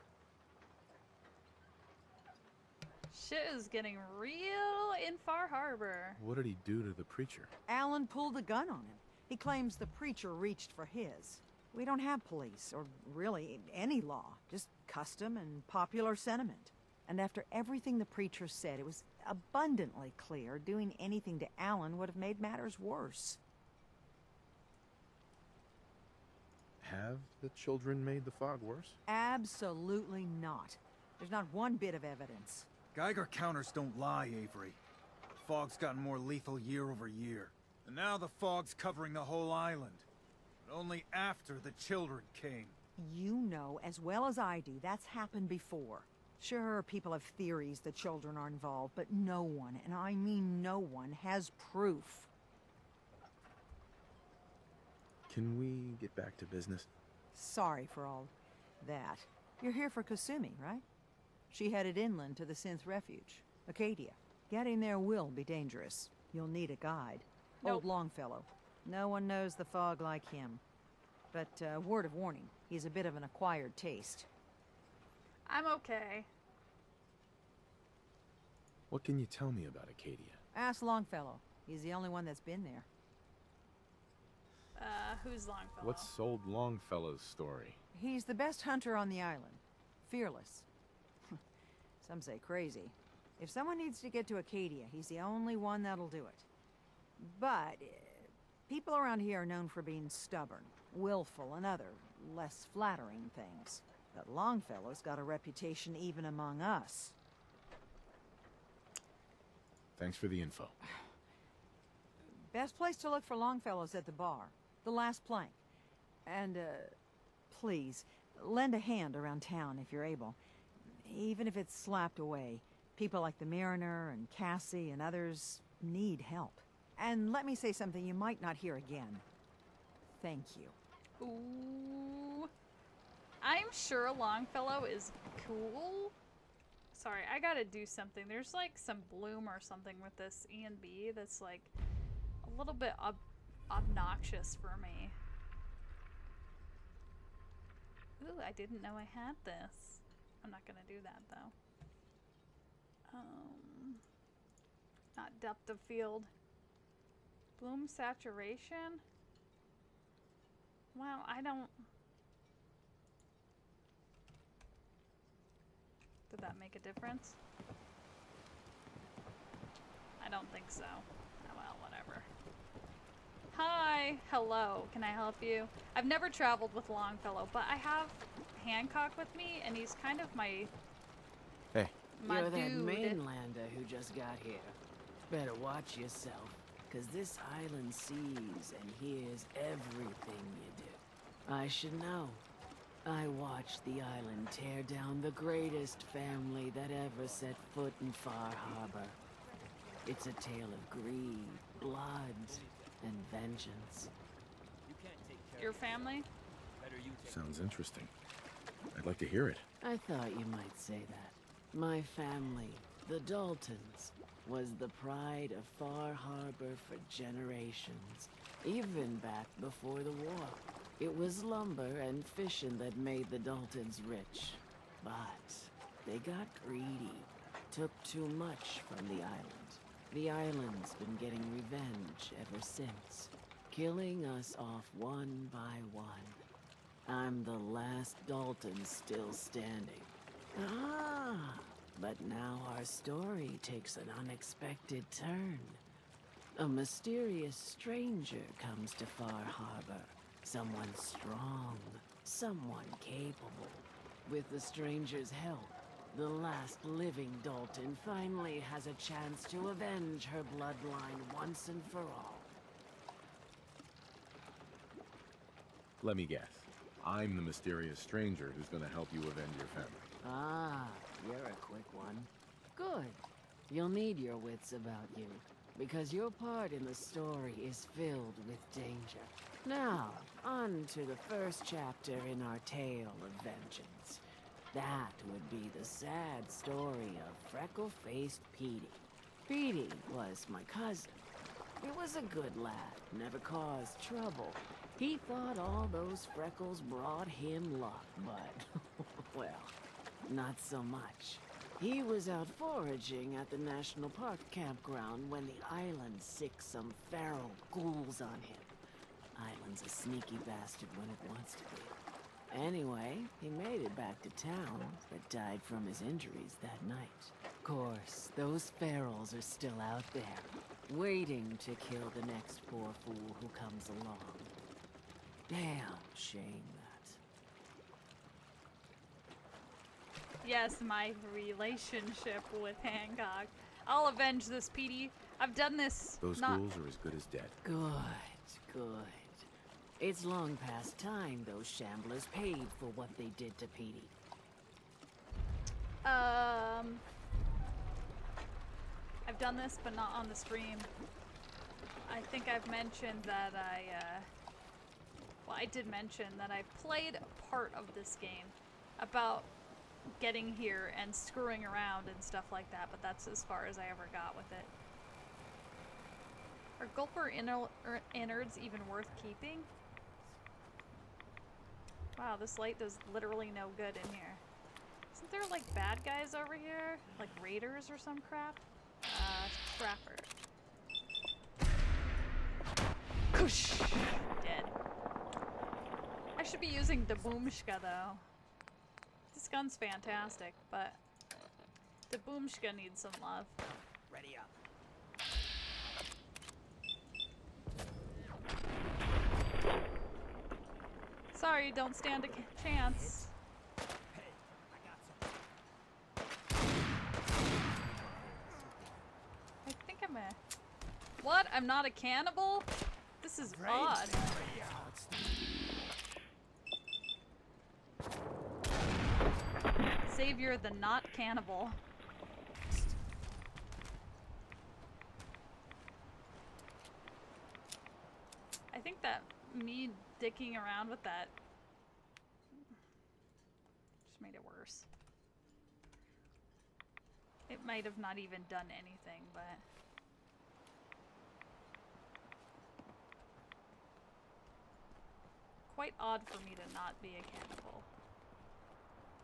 Shit is getting real in Far Harbor. What did he do to the preacher? Alan pulled a gun on him. He claims the preacher reached for his. We don't have police, or really any law, just custom and popular sentiment. And after everything the preacher said, it was abundantly clear doing anything to Alan would have made matters worse. Have the children made the fog worse? Absolutely not. There's not one bit of evidence. Geiger counters don't lie, Avery. The fog's gotten more lethal year over year. And now the fog's covering the whole island. But only after the children came. You know as well as I do that's happened before. Sure, people have theories the children are involved, but no one, and I mean no one, has proof. Can we get back to business? Sorry for all that. You're here for Kasumi, right? She headed inland to the Synth Refuge, Acadia. Getting there will be dangerous. You'll need a guide. Nope. Old Longfellow. No one knows the fog like him. But, word of warning, he's a bit of an acquired taste. I'm okay. What can you tell me about Acadia? Ask Longfellow. He's the only one that's been there. Who's Longfellow? What's old Longfellow's story? He's the best hunter on the island. Fearless. Some say crazy. If someone needs to get to Acadia, he's the only one that'll do it. But people around here are known for being stubborn, willful, and other, less flattering things. But Longfellow's got a reputation even among us. Thanks for the info. Best place to look for Longfellow's at the bar. The last plank. And, please, lend a hand around town if you're able. Even if it's slapped away. People like the Mariner and Cassie and others need help. And let me say something you might not hear again. Thank you. Ooh. I'm sure Longfellow is cool. Sorry, I gotta do something. There's like some bloom or something with this E&B that's like a little bit obnoxious for me. Ooh, I didn't know I had this. I'm not gonna do that though. Not depth of field. Bloom saturation? Wow, I don't... Did that make a difference? I don't think so. Oh well, whatever. Hi! Hello, can I help you? I've never traveled with Longfellow, but I have Hancock with me, and he's kind of my... Hey. My You're that dude. mainlander who just got here. Better watch yourself, cause this island sees and hears everything you do. I should know. I watched the island tear down the greatest family that ever set foot in Far Harbor. It's a tale of greed, blood, and vengeance. Your family? Sounds interesting. I'd like to hear it. I thought you might say that. My family, the Daltons, was the pride of Far Harbor for generations, even back before the war. It was lumber and fishing that made the Daltons rich. But they got greedy, took too much from the island. The island's been getting revenge ever since, killing us off one by one. I'm the last Dalton still standing. Ah, but now our story takes an unexpected turn. A mysterious stranger comes to Far Harbor. Someone strong, someone capable. With the stranger's help, the last living Dalton finally has a chance to avenge her bloodline once and for all. Let me guess. I'm the mysterious stranger who's gonna help you avenge your family. Ah, you're a quick one. Good. You'll need your wits about you, because your part in the story is filled with danger. Now, on to the first chapter in our tale of vengeance. That would be the sad story of freckle-faced Petey. Petey was my cousin. He was a good lad, never caused trouble. He thought all those freckles brought him luck, but, well, not so much. He was out foraging at the National Park campground when the island sicked some feral ghouls on him. Island's a sneaky bastard when it wants to be. Anyway, he made it back to town, but died from his injuries that night. Of course, those ferals are still out there, waiting to kill the next poor fool who comes along. Damn shame that. Yes, my relationship with Hancock. I'll avenge this, Petey. I've done this. Those ghouls are as good as dead. Good, good. It's long past time those shamblers paid for what they did to Petey. I've done this, but not on the stream. I think I've mentioned that well, I did mention that I played a part of this game about getting here and screwing around and stuff like that, but that's as far as I ever got with it. Are Gulper innards even worth keeping? Wow, this light does literally no good in here. Isn't there like bad guys over here? Like raiders or some crap? Trapper. Kush! Dead. I should be using the Boomshka though. This gun's fantastic, but the Boomshka needs some love. Ready up. Sorry, don't stand a chance. I think I'm a... What? I'm not a cannibal? This is odd. Savior the not cannibal. I think that me dicking around with that just made it worse. It might have not even done anything, but quite odd for me to not be a cannibal.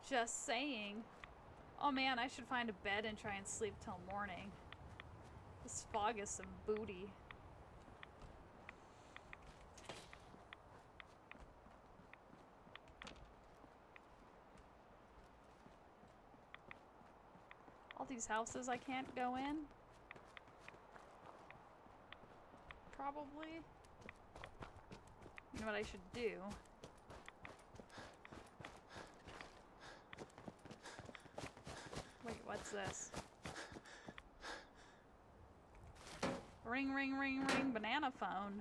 Just saying. Oh man, I should find a bed and try and sleep till morning. This fog is some booty. All these houses I can't go in? Probably. You know what I should do? Wait, what's this? Ring, ring, ring, ring, banana phone.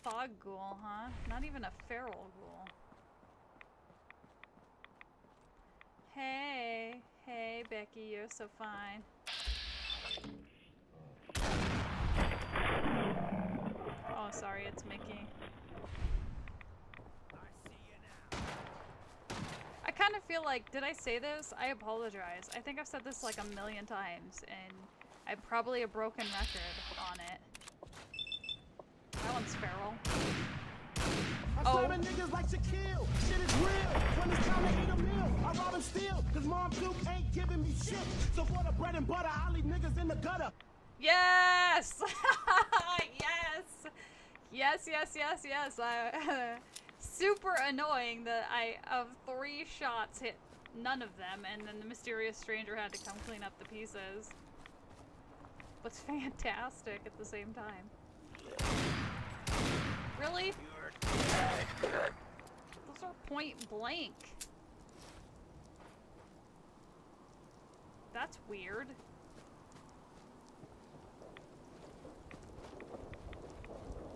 Fog ghoul, huh? Not even a feral ghoul. Hey, hey, Becky, you're so fine. Oh, sorry, it's Mickey. I kind of feel like, did I say this? I apologize. I think I've said this like a million times, and I'm probably a broken record on it. That one's feral. I serve niggas like Shaquille. Shit is real. When it's time to eat a meal, I rob and steal. Cause Mom Duke ain't giving me shit. So for the bread and butter, I leave niggas in the gutter. Yes! Yes! Yes, yes, yes, yes. Super annoying that of 3 shots hit none of them, and then the mysterious stranger had to come clean up the pieces. But fantastic at the same time. Really? Those are point blank. That's weird.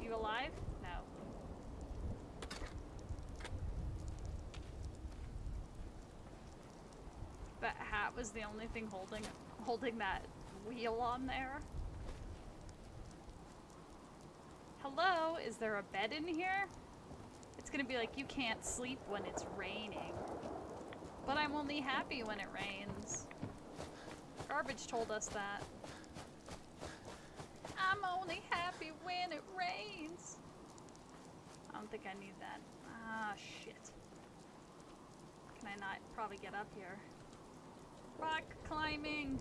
You alive? No. That hat was the only thing holding that wheel on there. Hello? Is there a bed in here? It It's gonna be like, you can't sleep when it's raining. But I'm only happy when it rains. Garbage told us that. I'm only happy when it rains. I don't think I need that. Ah, shit. Can I not probably get up here? Rock climbing.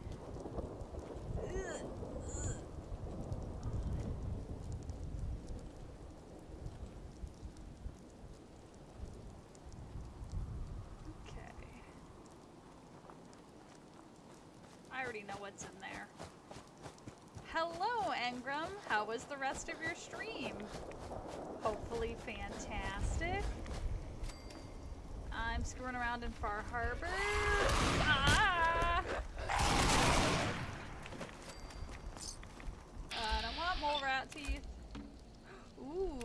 Ugh. Ugh. I already know what's in there. Hello, Engram. How was the rest of your stream? Hopefully fantastic. I'm screwing around in Far Harbor. Ah! I don't want mole rat teeth. Ooh.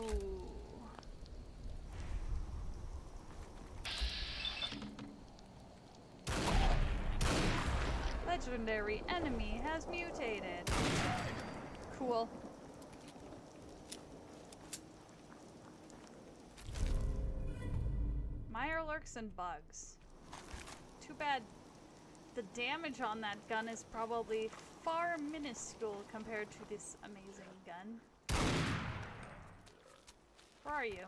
Legendary enemy has mutated. Cool. Mirelurks and bugs. Too bad the damage on that gun is probably far minuscule compared to this amazing gun. Where are you?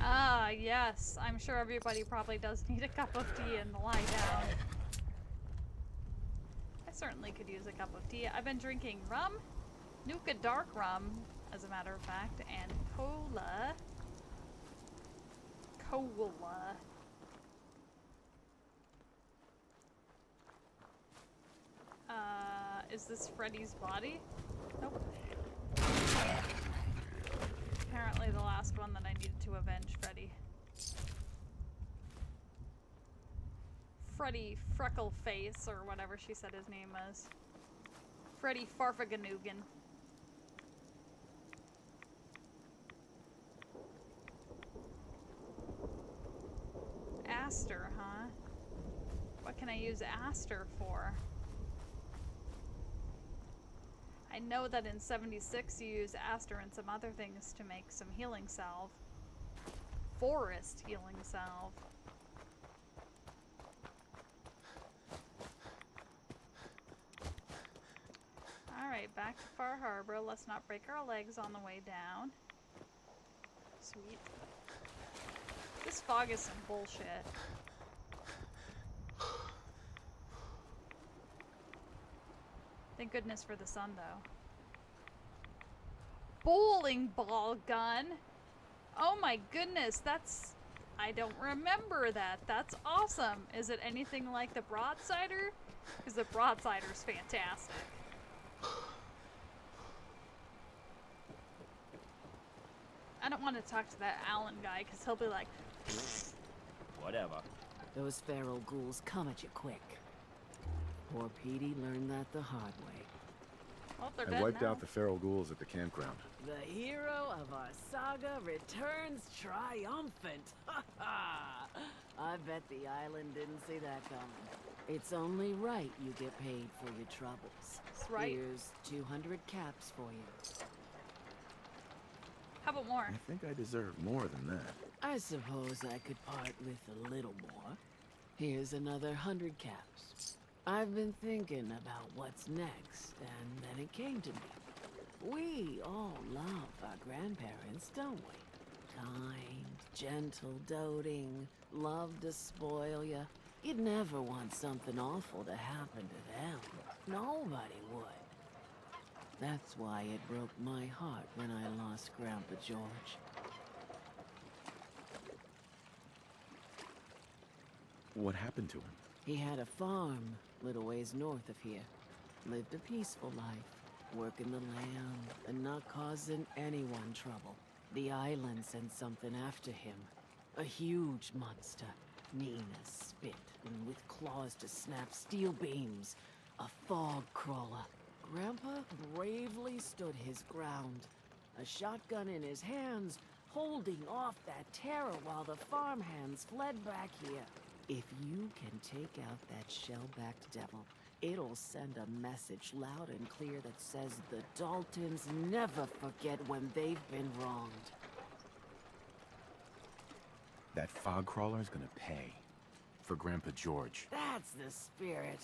Ah, yes. I'm sure everybody probably does need a cup of tea and lie down. I certainly could use a cup of tea. I've been drinking rum, Nuka dark rum, as a matter of fact, and cola. Cola. Is this Freddy's body? Nope. Apparently the last one that I needed to avenge Freddy. Freddy Freckleface, or whatever she said his name was. Freddy Farfaganoogan. Aster, huh? What can I use Aster for? I know that in 76 you use Aster and some other things to make some healing salve. Forest healing salve. Alright, back to Far Harbor. Let's not break our legs on the way down. Sweet. This fog is some bullshit. Thank goodness for the sun, though. Bowling ball gun? Oh my goodness, that's... I don't remember that. That's awesome. Is it anything like the Broadsider? Because the Broadsider's fantastic. I don't want to talk to that Alan guy, because he'll be like... Whatever. Those feral ghouls come at you quick. Poor Petey learned that the hard way. Well, they're I dead wiped now. out the feral ghouls at the campground. The hero of our saga returns triumphant. Ha ha! I bet the island didn't see that coming. It's only right you get paid for your troubles. That's right. Here's 200 caps for you. How about more? I think I deserve more than that. I suppose I could part with a little more. Here's another 100 caps. I've been thinking about what's next, and then it came to me. We all love our grandparents, don't we? Kind, gentle, doting, love to spoil you. You'd never want something awful to happen to them. Nobody would. That's why it broke my heart when I lost Grandpa George. What happened to him? He had a farm, little ways north of here. Lived a peaceful life, working the land and not causing anyone trouble. The island sent something after him. A huge monster, mean as spit, and with claws to snap steel beams. A fog crawler. Grandpa bravely stood his ground, a shotgun in his hands, holding off that terror while the farmhands fled back here. If you can take out that shell-backed devil, It'll send a message loud and clear that says the Daltons never forget when they've been wronged. That fog crawler's gonna pay. For Grandpa George. That's the spirit.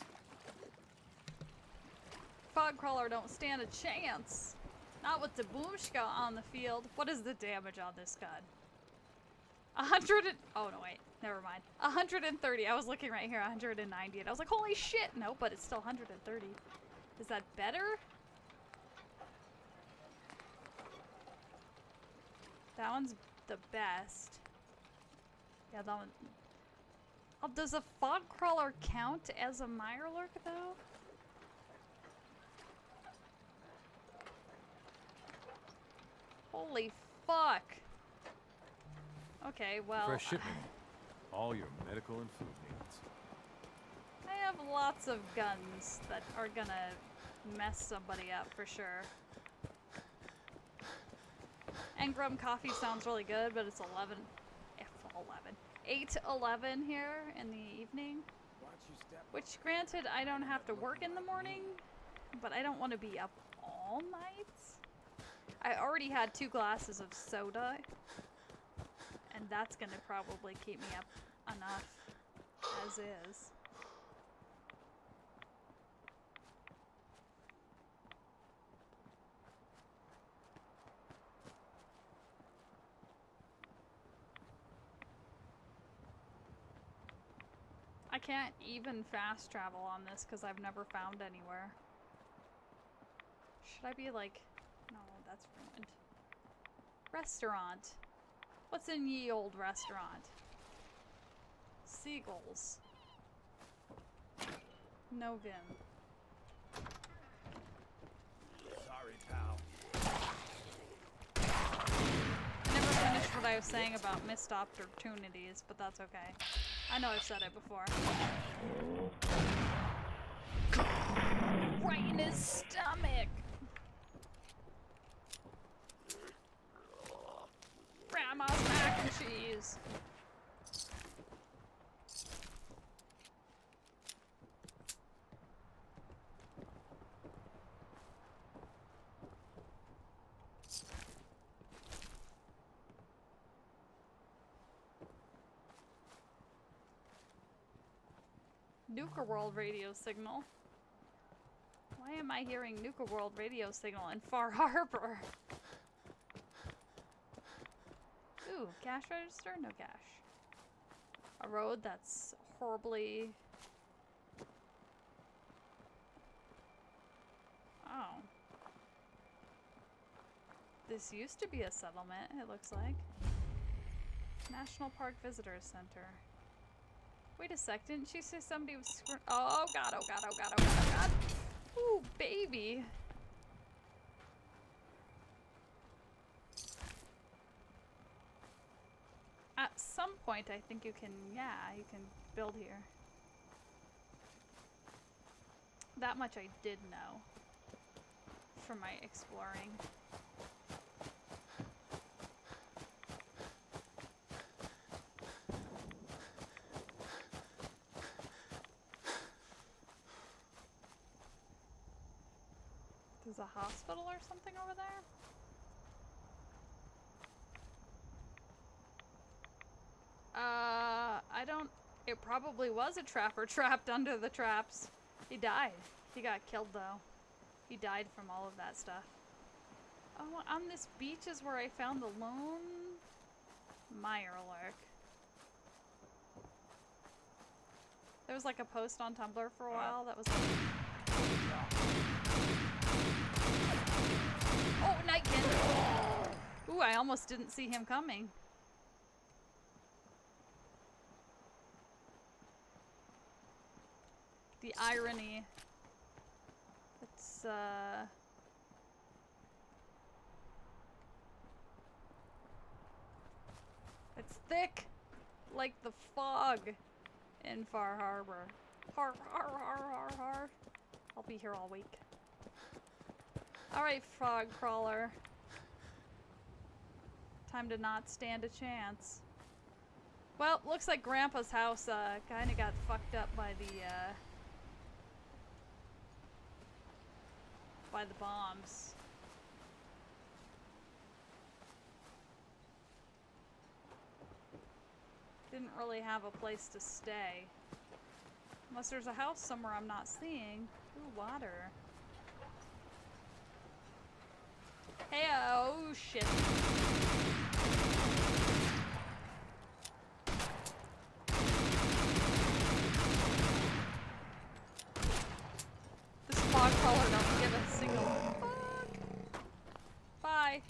Fogcrawler don't stand a chance. Not with the boomshka on the field. What is the damage on this gun? 100 and... Oh, no, wait. Never mind. 130. I was looking right here. 190. And I was like, holy shit. No, but it's still 130. Is that better? That one's the best. Yeah, that one... Oh, does a fog crawler count as a Mirelurk, though? Holy fuck. Okay, well... Fresh shipment. All your medical and food needs. I have lots of guns that are gonna mess somebody up for sure. Engram coffee sounds really good, but it's 8:11 here in the evening. Which, granted, I don't have to work in the morning, but I don't want to be up all night. I already had 2 glasses of soda, and that's gonna probably keep me up enough as is. I can't even fast travel on this because I've never found anywhere. Should I be like... No, that's ruined. Restaurant. What's in ye old restaurant? Seagulls. No Vim. Sorry, pal. I never finished what I was saying about missed opportunities, but that's okay. I know I've said it before. Right in his stomach! Grandma's mac and cheese! Nuka World radio signal. Why am I hearing Nuka World radio signal in Far Harbor? Ooh, cash register? No cash. A road that's horribly... Oh. This used to be a settlement, it looks like. National Park Visitors Center. Wait a sec, didn't she say somebody was oh god, oh god, oh god, oh god, oh god. Ooh, baby. At some point, I think you can, yeah, you can build here. That much I did know from my exploring. There's a hospital or something over there? I don't... It probably was a trapper trapped under the traps. He died. He got killed, though. He died from all of that stuff. Oh, on this beach is where I found the lone Mirelurk. There was like a post on Tumblr for a while that was like... Oh, Nightkin! Ooh, I almost didn't see him coming. The irony. It's, it's thick, like the fog in Far Harbor. Har, har, har, har, har. I'll be here all week. Alright, frog crawler. Time to not stand a chance. Well, looks like Grandpa's house, kinda got fucked up by the, by the bombs. Didn't really have a place to stay. Unless there's a house somewhere I'm not seeing. Ooh, water. Hey, oh shit. This fog color don't give a single fuck. Bye.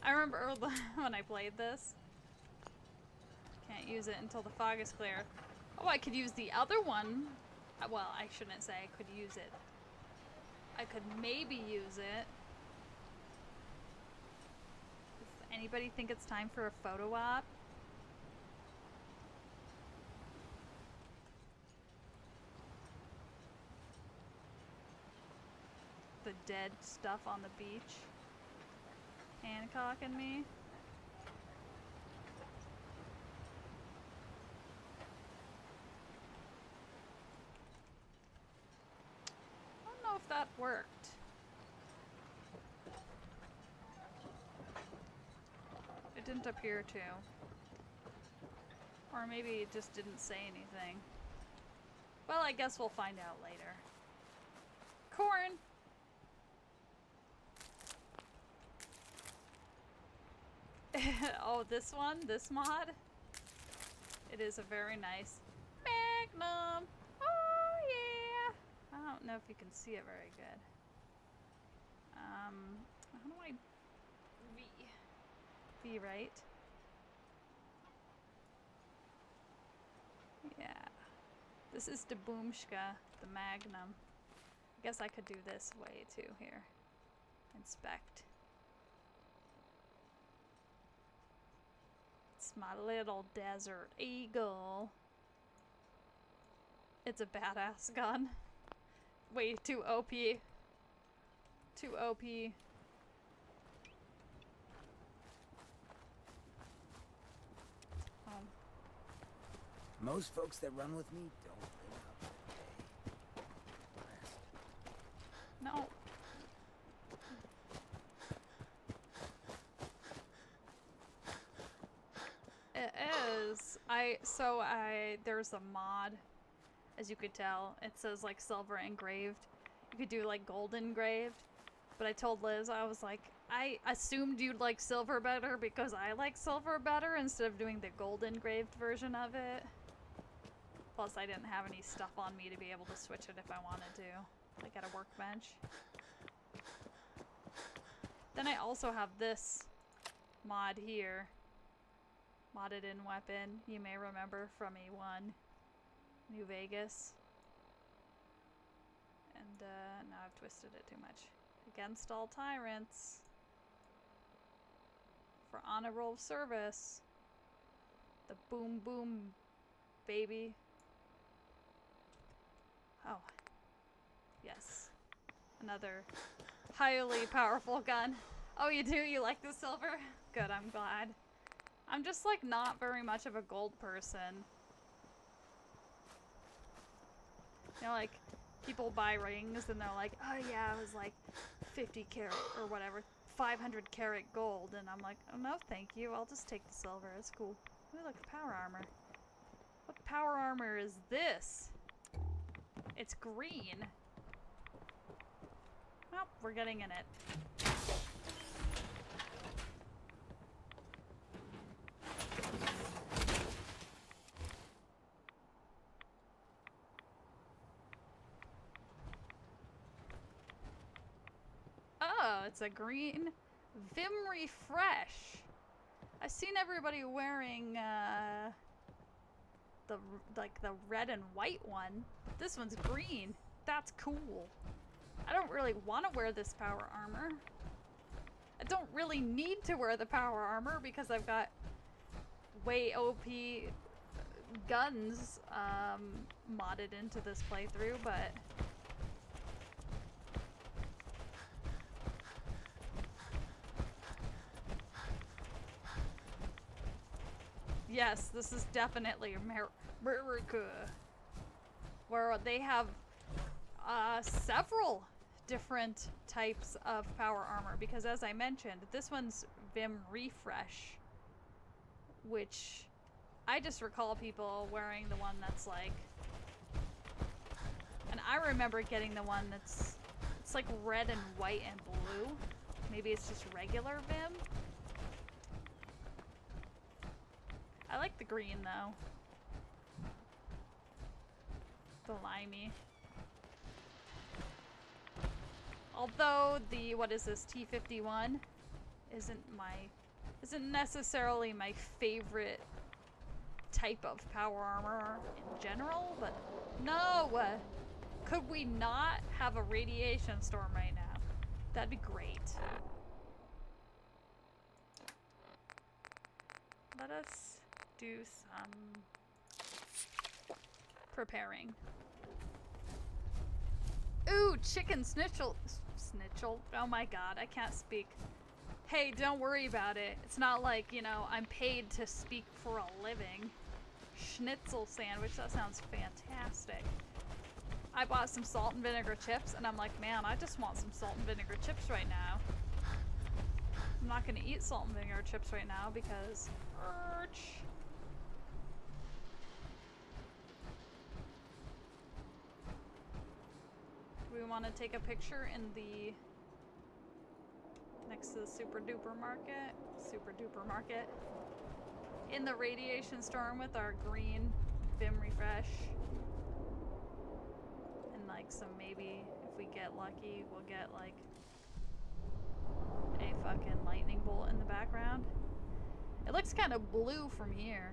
I remember when I played this. Can't use it until the fog is clear. Oh, I could use the other one. Well, I shouldn't say I could use it. I could maybe use it. Does anybody think it's time for a photo op? The dead stuff on the beach. Hancock and me. I don't know if that worked. It didn't appear to. Or maybe it just didn't say anything. Well, I guess we'll find out later. Corn! Oh, this one? This mod? It is a very nice Magnum! Oh, yeah! I don't know if you can see it very good. How do I... V, right? Yeah. This is the Boomshka, the Magnum. I guess I could do this way too here. Inspect. It's my little Desert Eagle. It's a badass gun. Way too OP. Too OP. Most folks that run with me don't bring up their day. No. It is. There's a mod, as you could tell. It says like silver engraved. You could do like gold engraved. But I told Liz, I was like, I assumed you'd like silver better because I like silver better instead of doing the gold engraved version of it. Plus, I didn't have any stuff on me to be able to switch it if I wanted to, like at a workbench. Then I also have this mod here. Modded in weapon, you may remember from E1, New Vegas. And now I've twisted it too much. Against all tyrants. For honorable service. The boom boom, baby. Oh. Yes. Another highly powerful gun. Oh, you do? You like the silver? Good, I'm glad. I'm just like not very much of a gold person. You know, like people buy rings and they're like, oh yeah, it was like 50 karat or whatever, 500 karat gold. And I'm like, oh no, thank you. I'll just take the silver. It's cool. Ooh, look, power armor. What power armor is this? It's green. Well, we're getting in it. Oh, it's a green Vim Refresh. I've seen everybody wearing the red and white one. This one's green. That's cool. I don't really want to wear this power armor. I don't really need to wear the power armor because I've got way OP guns modded into this playthrough, but yes, this is definitely America, where they have several different types of power armor, because as I mentioned, this one's Vim Refresh, which I just recall people wearing the one that's like, and I remember getting the one that's, it's like red and white and blue. Maybe it's just regular Vim. I like the green though. The limey. Although the, what is this, T51 isn't necessarily my favorite type of power armor in general, but no! Could we not have a radiation storm right now? That'd be great. Let us do some preparing. Ooh, chicken schnitzel. Schnitzel? Oh my god, I can't speak. Hey, don't worry about it. It's not like, you know, I'm paid to speak for a living. Schnitzel sandwich, that sounds fantastic. I bought some salt and vinegar chips, and I'm like, man, I just want some salt and vinegar chips right now. I'm not gonna eat salt and vinegar chips right now because... Do we want to take a picture in the... next to the super duper market? Super duper market. In the radiation storm with our green Vim Refresh. And like some, maybe if we get lucky, we'll get like a fucking lightning bolt in the background. It looks kind of blue from here.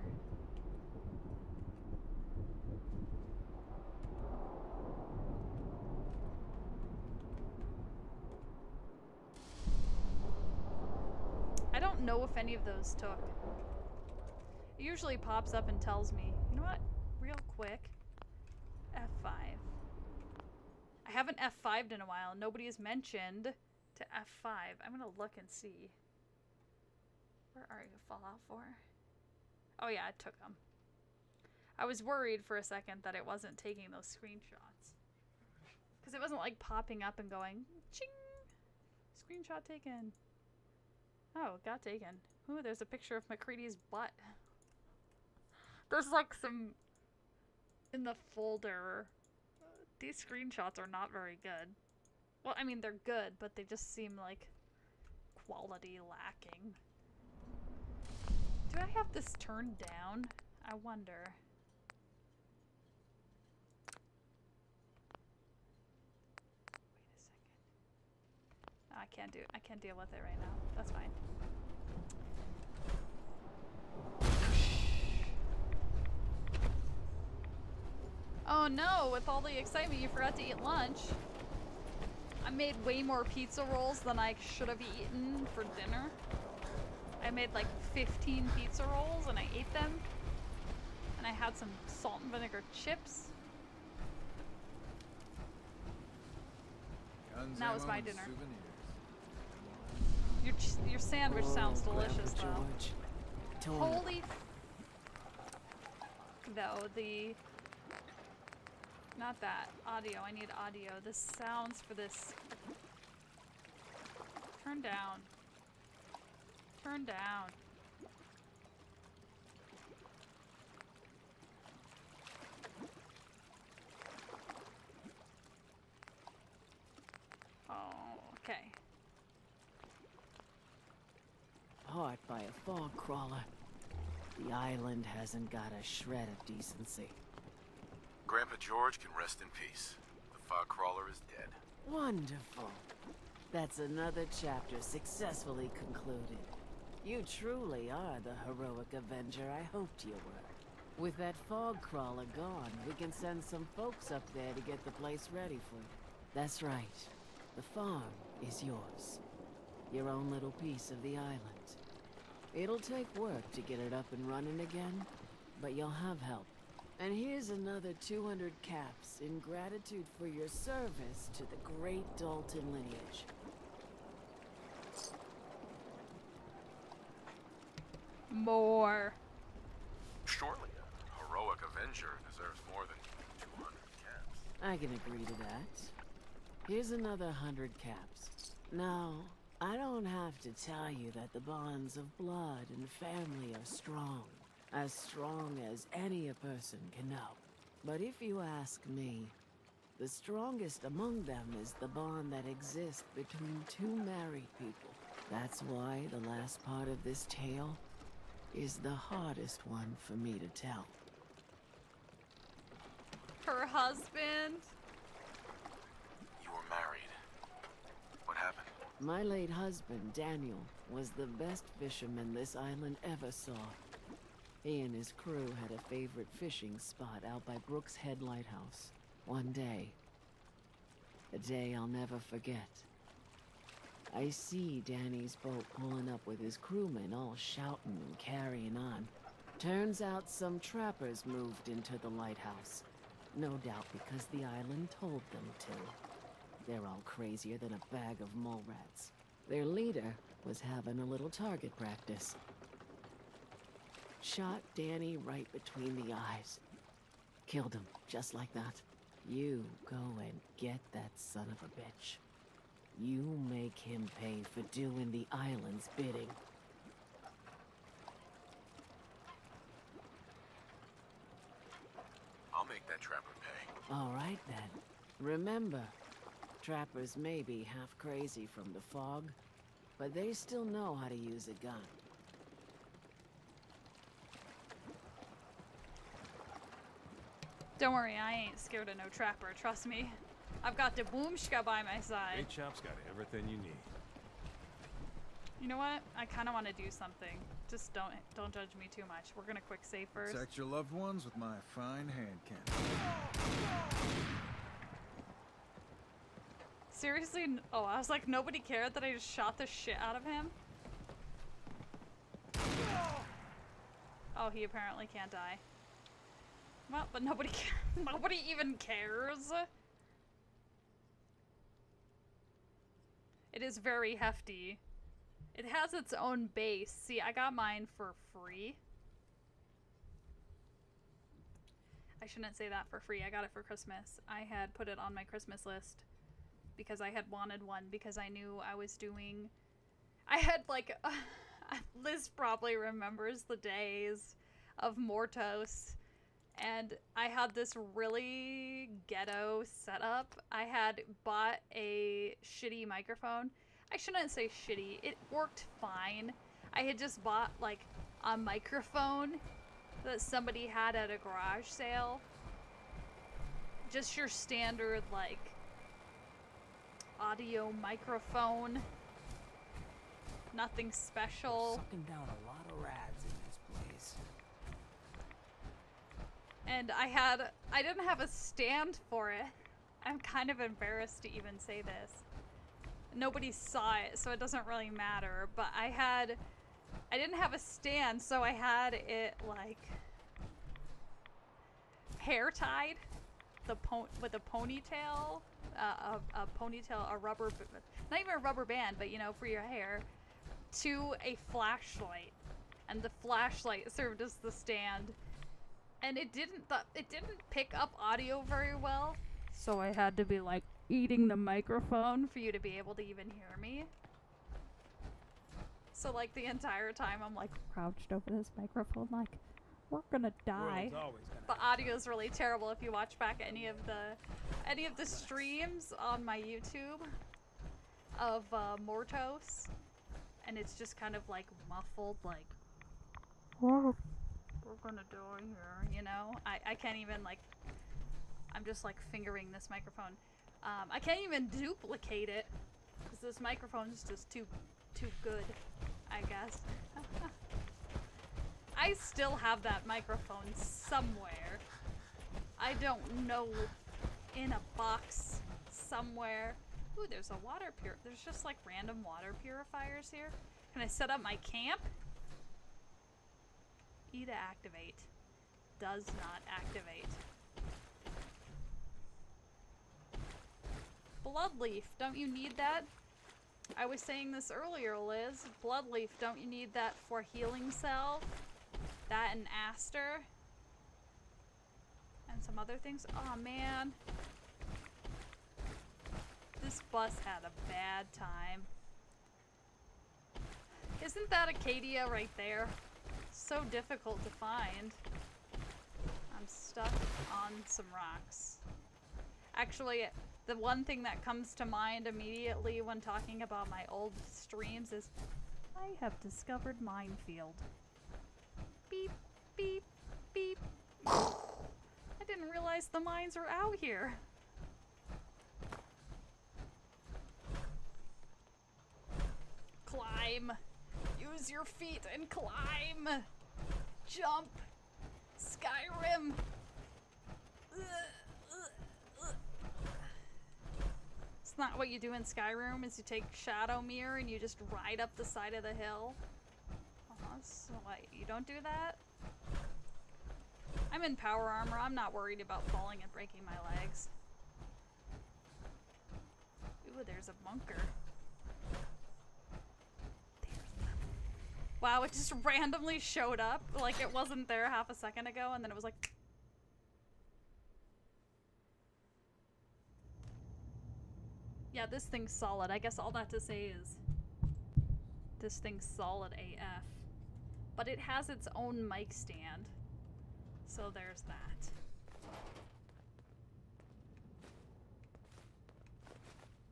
I don't know if any of those took. It usually pops up and tells me, you know what, real quick, F5. I haven't F5'd in a while. Nobody has mentioned to F5. I'm gonna look and see. Where are you, Fallout 4? Oh yeah, I took them. I was worried for a second that it wasn't taking those screenshots. Because it wasn't like popping up and going, ching! Screenshot taken. Oh, it got taken. Ooh, there's a picture of McCready's butt. There's like some in the folder. These screenshots are not very good. Well, I mean, they're good, but they just seem like quality lacking. Do I have this turned down? I wonder. Wait a second. No, I can't deal with it right now. That's fine. Oh no, with all the excitement you forgot to eat lunch. I made way more pizza rolls than I should have eaten for dinner. I made like 15 pizza rolls and I ate them. And I had some salt and vinegar chips. Guns, And that was ammo, my and dinner. souvenirs. Your sandwich sounds delicious Grandpa though. George. Torn Holy though, the... Not that. Audio. I need audio. The sounds for this. Turn down. Turn down. Oh, okay. Hard by a fog crawler. The island hasn't got a shred of decency. Grandpa George can rest in peace. The fog crawler is dead. Wonderful. That's another chapter successfully concluded. You truly are the heroic avenger I hoped you were. With that fog crawler gone, we can send some folks up there to get the place ready for you. That's right. The farm is yours. Your own little piece of the island. It'll take work to get it up and running again, but you'll have help. And here's another 200 caps in gratitude for your service to the great Dalton lineage. More. Surely a heroic avenger deserves more than 200 caps. I can agree to that. Here's another 100 caps. Now, I don't have to tell you that the bonds of blood and family are strong. As strong as any a person can know. But if you ask me, the strongest among them is the bond that exists between two married people. That's why the last part of this tale is the hardest one for me to tell. Her husband? You were married. What happened? My late husband, Daniel, was the best fisherman this island ever saw. He and his crew had a favorite fishing spot out by Brooks Head Lighthouse. One day, a day I'll never forget, I see Danny's boat pulling up with his crewmen all shouting and carrying on. Turns out some trappers moved into the lighthouse. No doubt because the island told them to. They're all crazier than a bag of mole rats. Their leader was having a little target practice. Shot Danny right between the eyes. Killed him, just like that. You go and get that son of a bitch. You make him pay for doing the island's bidding. I'll make that trapper pay. All right then. Remember, trappers may be half crazy from the fog, but they still know how to use a gun. Don't worry, I ain't scared of no trapper, trust me. I've got the boomshka by my side. Great Chop's got everything you need. You know what? I kind of want to do something. Just don't judge me too much. We're gonna quick save first. Protect your loved ones with my fine hand cannon. Seriously? Oh, I was like, nobody cared that I just shot the shit out of him? Oh, he apparently can't die. Well, but nobody even cares. It is very hefty. It has its own base. See, I got mine for free. I shouldn't say that for free. I got it for Christmas. I had put it on my Christmas list because I had wanted one because I knew I was doing... I had like... Liz probably remembers the days of Mortos. And I had this really ghetto setup. I had bought a shitty microphone. I shouldn't say shitty. It worked fine. I had just bought like a microphone that somebody had at a garage sale. Just your standard like audio microphone. Nothing special. Sucking down a lot of rads in this place. And I didn't have a stand for it. I'm kind of embarrassed to even say this. Nobody saw it, so it doesn't really matter. But I didn't have a stand, so I had it like hair tied, with a ponytail, a rubber, not even a rubber band, but you know, for your hair, to a flashlight, and the flashlight served as the stand. And it didn't pick up audio very well, so I had to be like eating the microphone for you to be able to even hear me. So like the entire time I'm like crouched over this microphone like we're gonna die. The audio is really terrible if you watch back any of the streams on my YouTube of Mortos, and it's just kind of like muffled like we're gonna die here, you know? I can't even, like, I'm just, like, fingering this microphone. I can't even duplicate it, because this microphone is just too good, I guess. I still have that microphone somewhere. I don't know, in a box somewhere. Ooh, there's a water there's just, like, random water purifiers here. Can I set up my camp? E to activate. Does not activate. Bloodleaf, don't you need that? I was saying this earlier, Liz. Bloodleaf, don't you need that for healing salve? That and Aster. And some other things. Oh man. This bus had a bad time. Isn't that Acadia right there? So difficult to find. I'm stuck on some rocks. Actually, the one thing that comes to mind immediately when talking about my old streams is I have discovered minefield. Beep, beep, beep. I didn't realize the mines are out here. Climb. Use your feet and climb. Jump. Skyrim. It's not what you do in Skyrim, is you take Shadowmere and you just ride up the side of the hill. So what, you don't do that? I'm in power armor, I'm not worried about falling and breaking my legs. Ooh, there's a bunker. Wow, it just randomly showed up, like it wasn't there half a second ago, and then it was like... Yeah, this thing's solid. I guess all that to say is this thing's solid AF. But it has its own mic stand. So there's that.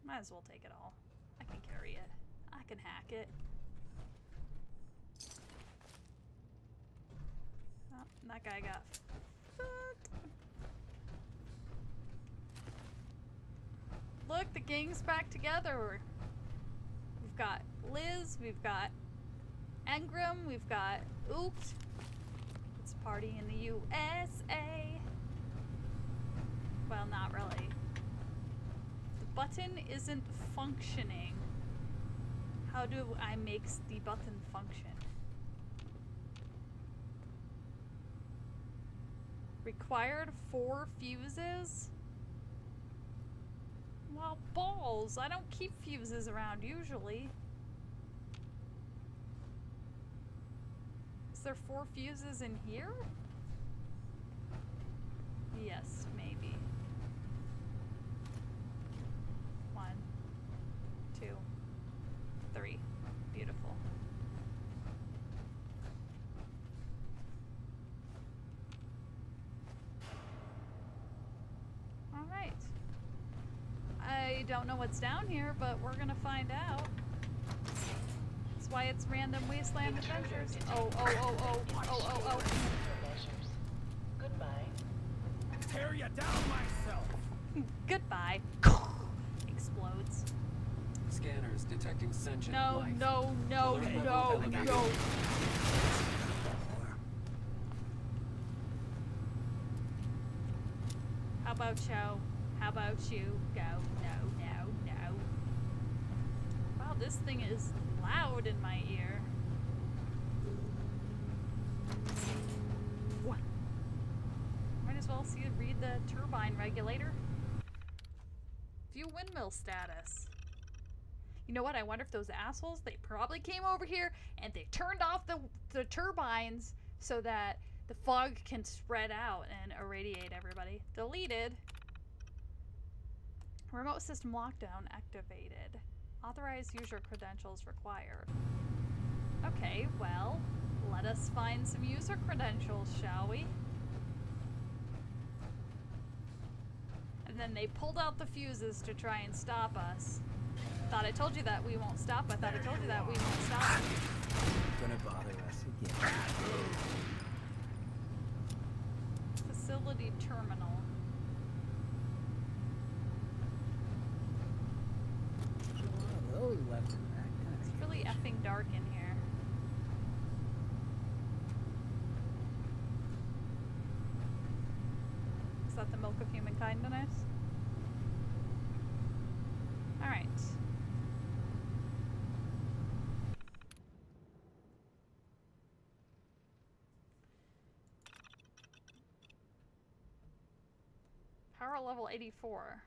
Might as well take it all. I can carry it. I can hack it. Oh, that guy got fucked. Look, the gang's back together. We've got Liz, we've got Engram, we've got Oops. It's a party in the USA. Well, not really. The button isn't functioning. How do I make the button function? Required 4 fuses? Well, balls. I don't keep fuses around usually. Is there 4 fuses in here? Yes, maybe. 1, 2, 3. Beautiful. All right. I don't know what's down here, but we're gonna find out. That's why it's random Wasteland adventures. Oh, oh, oh, oh, oh, oh, oh. Goodbye. Tear you down myself. Goodbye. Explodes. Scanners detecting sentient No, life. no, no, Alert no, level no. elevated. How about you? How about you? Go. No, no, no. Wow, this thing is loud in my ear. What? Might as well read the turbine regulator. View windmill status. You know what? I wonder if those assholes, they probably came over here and they turned off the turbines so that the fog can spread out and irradiate everybody. Deleted. Remote system lockdown activated. Authorized user credentials required. Okay, well, let us find some user credentials, shall we? And then they pulled out the fuses to try and stop us. Thought I told you that we won't stop. I thought I told you that we won't stop. Gonna bother us again. Facility terminal. Those left in that kind of. It's really effing dark in here. Is that the milk of human kindness? Alright. Power level 84.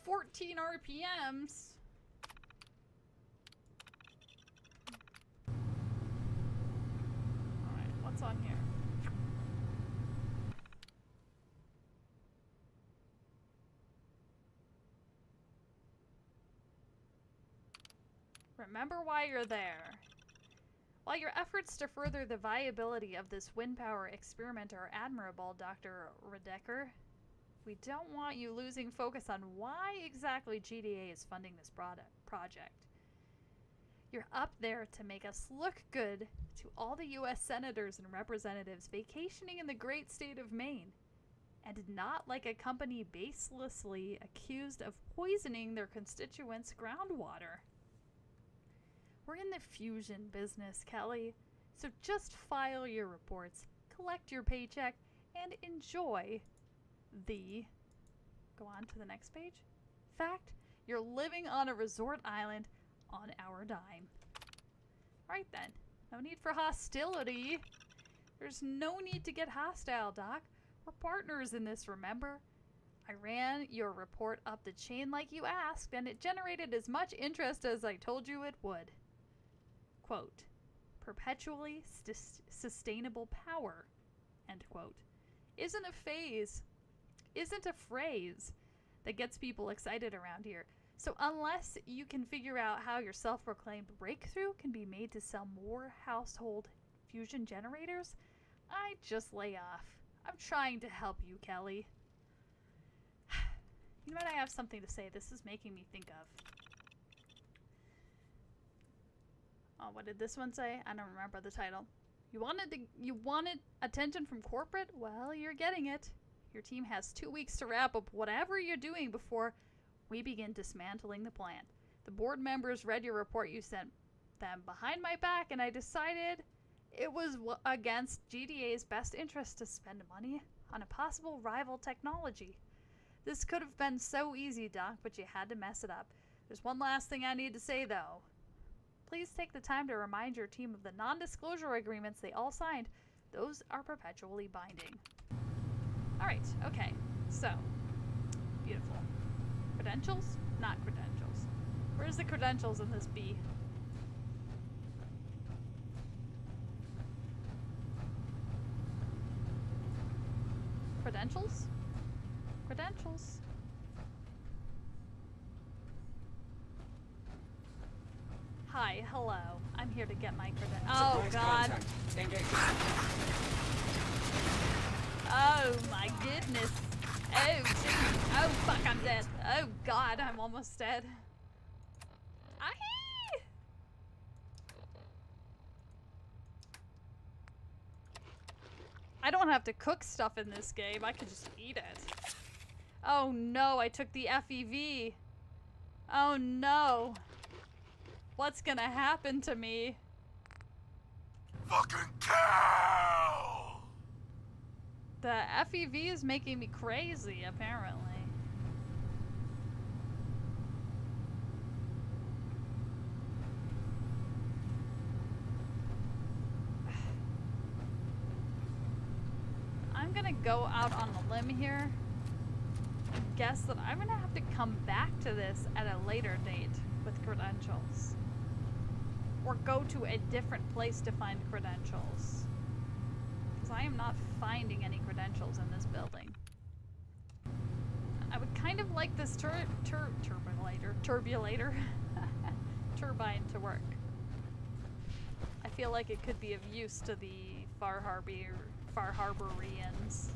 14 RPMs? Alright, what's on here? Remember why you're there. While your efforts to further the viability of this wind power experiment are admirable, Dr. Redeker, we don't want you losing focus on why exactly GDA is funding this project. You're up there to make us look good to all the US senators and representatives vacationing in the great state of Maine, and not like a company baselessly accused of poisoning their constituents' groundwater. We're in the fusion business, Kelly, so just file your reports, collect your paycheck, and enjoy the... Go on to the next page. Fact, you're living on a resort island on our dime. Right then. No need for hostility. There's no need to get hostile, Doc. We're partners in this, remember? I ran your report up the chain like you asked, and it generated as much interest as I told you it would. Quote, perpetually sustainable power, end quote, isn't a phrase that gets people excited around here. So unless you can figure out how your self-proclaimed breakthrough can be made to sell more household fusion generators, I'd just lay off. I'm trying to help you, Kelly. You know what? I have something to say. This is making me think of. Oh, what did this one say? I don't remember the title. You wanted attention from corporate? Well, you're getting it. Your team has 2 weeks to wrap up whatever you're doing before we begin dismantling the plant. The board members read your report you sent them behind my back, and I decided it was against GDA's best interest to spend money on a possible rival technology. This could have been so easy, Doc, but you had to mess it up. There's one last thing I need to say, though. Please take the time to remind your team of the non-disclosure agreements they all signed. Those are perpetually binding. Alright, okay. So, beautiful. Credentials? Not credentials. Where's the credentials in this B? Credentials? Credentials. Hi, hello. I'm here to get my credentials. Oh, God. Oh, my goodness. Oh, geez. Oh, fuck, I'm dead. Oh, God, I'm almost dead. Aye! I don't have to cook stuff in this game. I can just eat it. Oh, no, I took the FEV. Oh, no. What's gonna happen to me? Fucking cow! The FEV is making me crazy, apparently. I'm gonna go out on a limb here and guess that I'm gonna have to come back to this at a later date with credentials. Or go to a different place to find credentials. Because I am not finding any credentials in this building. I would kind of like this turbulator turbine to work. I feel like it could be of use to the Far Harborians.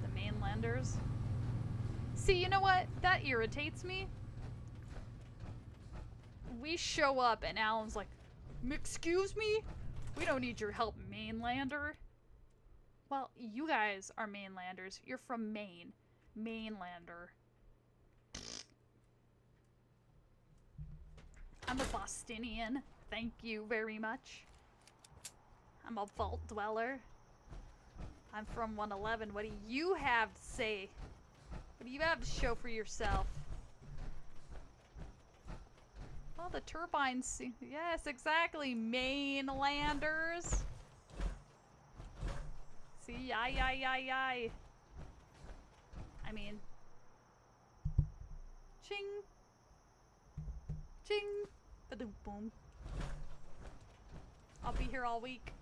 The mainlanders. See, you know what? That irritates me. We show up and Alan's like, excuse me? We don't need your help, mainlander. Well, you guys are mainlanders. You're from Maine. Mainlander. I'm a Bostonian. Thank you very much. I'm a vault dweller. I'm from 111. What do you have to say? What do you have to show for yourself? Well, the turbines. Yes, exactly. Mainlanders. See, aye. I mean, ching, ching, ba-doom, boom. I'll be here all week.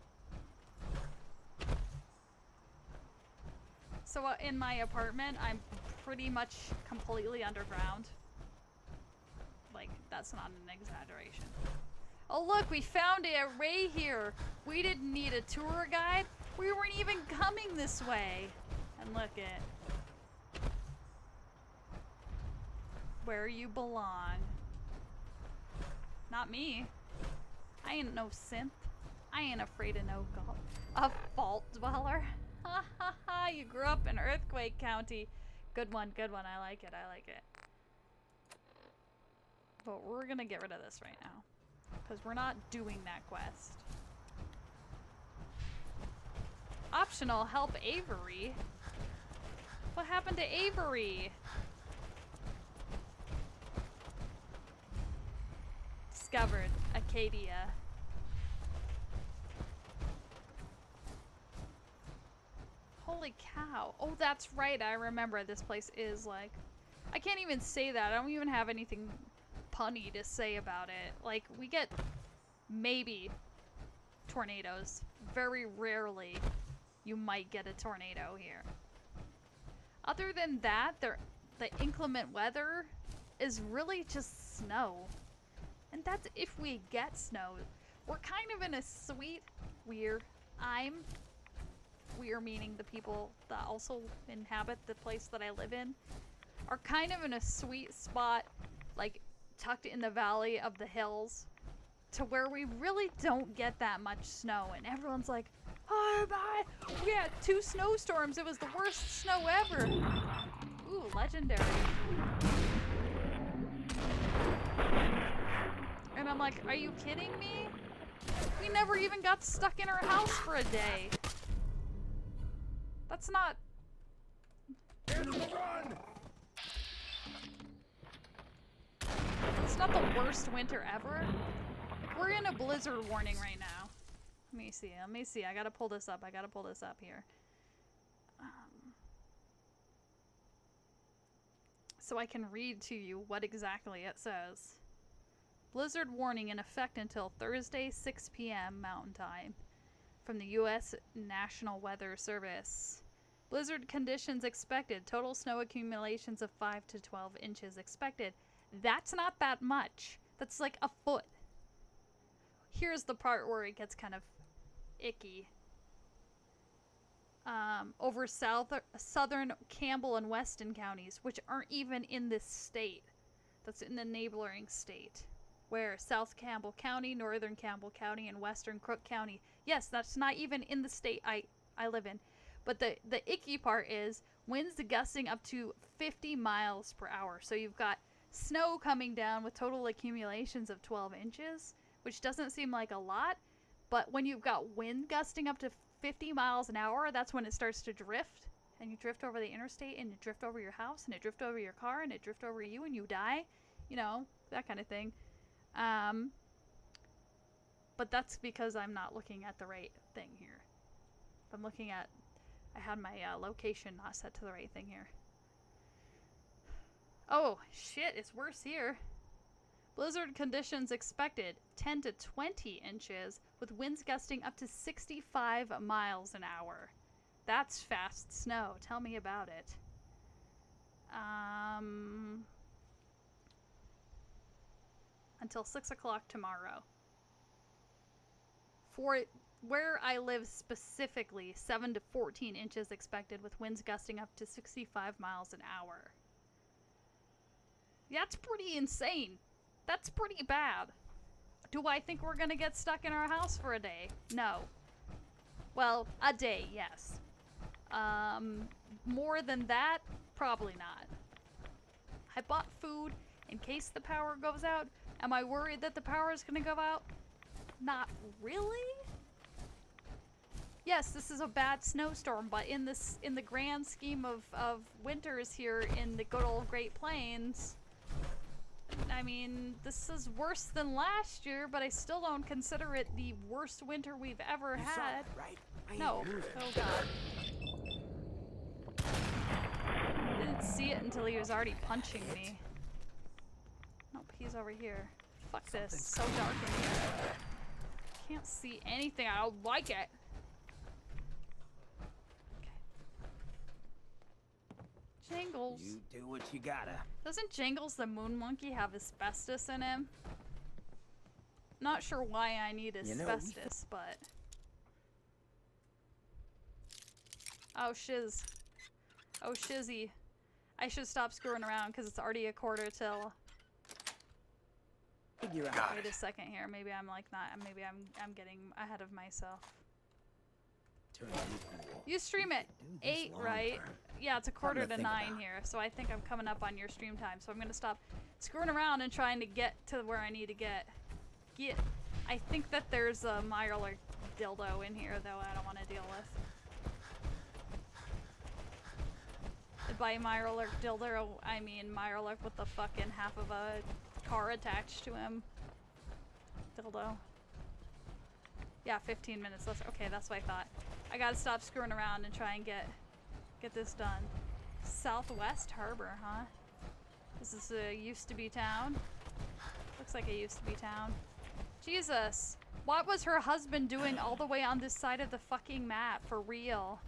So in my apartment, I'm pretty much completely underground. Like, That's not an exaggeration. Oh look, we found it right here. We didn't need a tour guide. We weren't even coming this way. And look at where you belong. Not me. I ain't no synth. I ain't afraid of no a fault dweller. Ha ha ha, you grew up in Earthquake County. Good one, good one. I like it, I like it. But we're gonna get rid of this right now. Because we're not doing that quest. Optional, help Avery. What happened to Avery? Discovered Acadia. Holy cow. Oh, that's right. I remember this place is like... I can't even say that. I don't even have anything punny to say about it. Like, we get maybe tornadoes. Very rarely you might get a tornado here. Other than that, the inclement weather is really just snow. And that's if we get snow. We're kind of in a sweet, we're meaning the people that also inhabit the place that I live in, are kind of in a sweet spot, like tucked in the valley of the hills, to where we really don't get that much snow. And everyone's like, oh my, we had 2 snowstorms. It was the worst snow ever. Ooh, legendary. And I'm like, are you kidding me? We never even got stuck in our house for a day. That's not... It's not the worst winter ever. We're in a blizzard warning right now. Let me see. I gotta pull this up. Here. So I can read to you what exactly it says. Blizzard warning in effect until Thursday, 6 p.m. Mountain Time. From the U.S. National Weather Service. Blizzard conditions expected. Total snow accumulations of 5 to 12 inches expected. That's not that much. That's like a foot. Here's the part where it gets kind of icky. Over southern Campbell and Weston counties, which aren't even in this state. That's in the neighboring state. Where South Campbell County, Northern Campbell County, and Western Crook County. Yes, that's not even in the state I live in. But the icky part is winds gusting up to 50 miles per hour. So you've got snow coming down with total accumulations of 12 inches, which doesn't seem like a lot. But when you've got wind gusting up to 50 miles an hour, that's when it starts to drift. And you drift over the interstate, and you drift over your house, and it drift over your car, and it drift over you, and you die. You know, that kind of thing. But that's because I'm not looking at the right thing here. I'm looking at... I had my location not set to the right thing here. Oh, shit, it's worse here. Blizzard conditions expected 10 to 20 inches with winds gusting up to 65 miles an hour. That's fast snow. Tell me about it. Until 6 o'clock tomorrow. For where I live specifically, 7 to 14 inches expected with winds gusting up to 65 miles an hour. That's pretty insane. That's pretty bad. Do I think we're gonna get stuck in our house for a day? No. Well, a day, yes. More than that, probably not. I bought food in case the power goes out. Am I worried that the power is gonna go out? Not really. Yes, this is a bad snowstorm, but in the grand scheme of winters here in the good old Great Plains, I mean, this is worse than last year, but I still don't consider it the worst winter we've ever had. Saw that, right? No. Oh god. Didn't see it until he was already punching me. Nope, he's over here. Fuck this. It's so dark in here. Can't see anything. I don't like it. Jangles. You do what you gotta. Doesn't Jangles the moon monkey have asbestos in him? Not sure why I need asbestos, but... Oh, shiz. Oh, shizzy. I should stop screwing around because it's already 1:15. Figure out. Wait a second here. Maybe I'm like not. Maybe I'm getting ahead of myself. You stream at 8, right? Yeah, it's 8:45 here, so I think I'm coming up on your stream time. So I'm gonna stop screwing around and trying to get to where I need to get. I think that there's a Mirelurk dildo in here, though. I don't want to deal with. By Mirelurk dildo, I mean Mirelurk with the fucking half of a car attached to him. Dildo. Yeah, 15 minutes. Okay, that's what I thought. I gotta stop screwing around and try and get this done. Southwest Harbor, huh? This is a used-to-be town. Looks like a used-to-be town. Jesus. What was her husband doing all the way on this side of the fucking map, for real?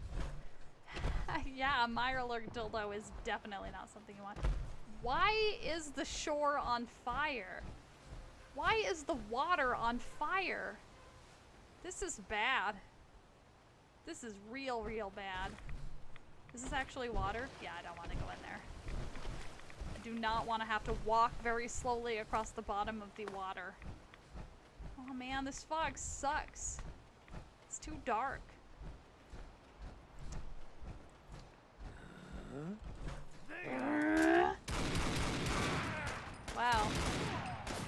Yeah, a Mirelurk dildo is definitely not something you want. Why is the shore on fire? Why is the water on fire? This is bad. This is real, real bad. Is this actually water? Yeah, I don't want to go in there. I do not want to have to walk very slowly across the bottom of the water. Oh man, this fog sucks. It's too dark. Wow.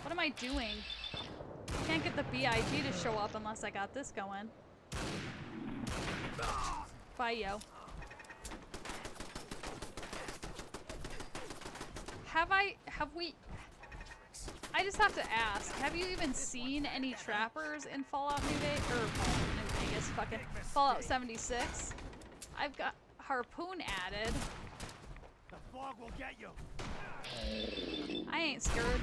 What am I doing? Can't get the BIG to show up unless I got this going. Bye, yo. I just have to ask, have you even seen any trappers in Fallout New Vegas, or New Vegas, fucking Fallout 76? I've got Harpoon added. The fog will get you. I ain't scared.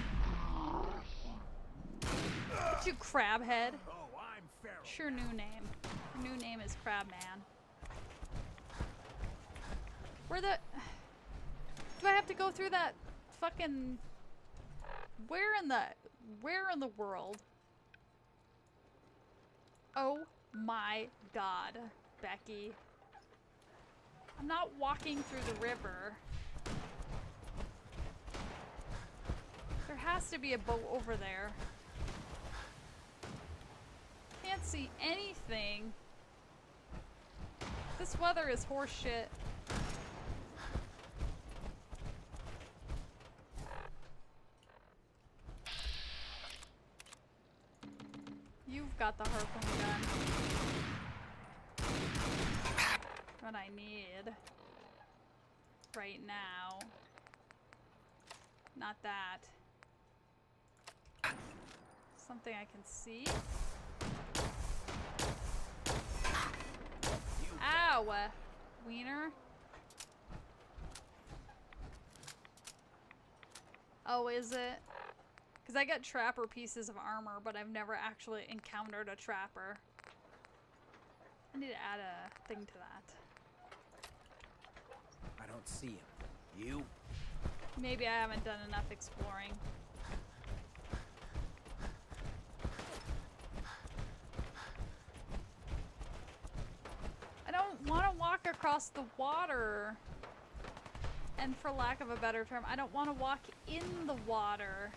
What you, Crabhead? Oh, I'm feral. Sure, new name. Your new name is Crabman. Where the... Do I have to go through that fucking... Where in the world? Oh my god, Becky. I'm not walking through the river. There has to be a boat over there. Can't see anything. This weather is horseshit. You've got the harpoon gun. What I need right now. Not that. Something I can see. Ow! Wiener. Oh, is it? Because I got trapper pieces of armor, but I've never actually encountered a trapper. I need to add a thing to that. I don't see him. You? Maybe I haven't done enough exploring. I don't want to walk across the water. And for lack of a better term, I don't want to walk in the water.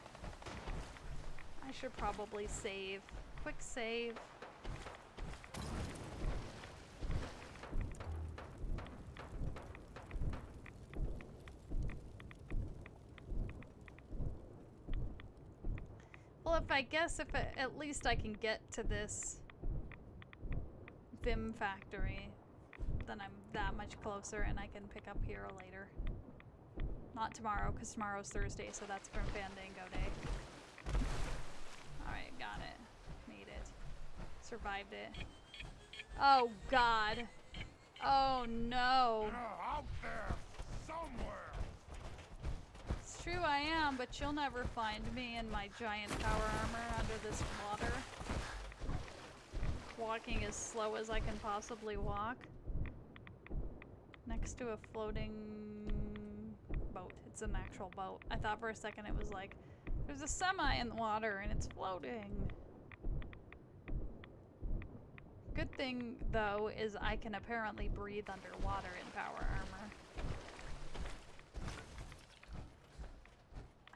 I should probably save. Quick save. Well, if at least I can get to this Vim factory, then I'm that much closer and I can pick up Hero later. Not tomorrow, because tomorrow's Thursday, so that's from Fandango Day. Alright, got it. Made it. Survived it. Oh, God. Oh, no. Out there somewhere. It's true, I am, but you'll never find me in my giant power armor under this water. Walking as slow as I can possibly walk. Next to a floating boat. It's an actual boat. I thought for a second it was like, there's a semi in the water and it's floating. Good thing, though, is I can apparently breathe underwater in power armor.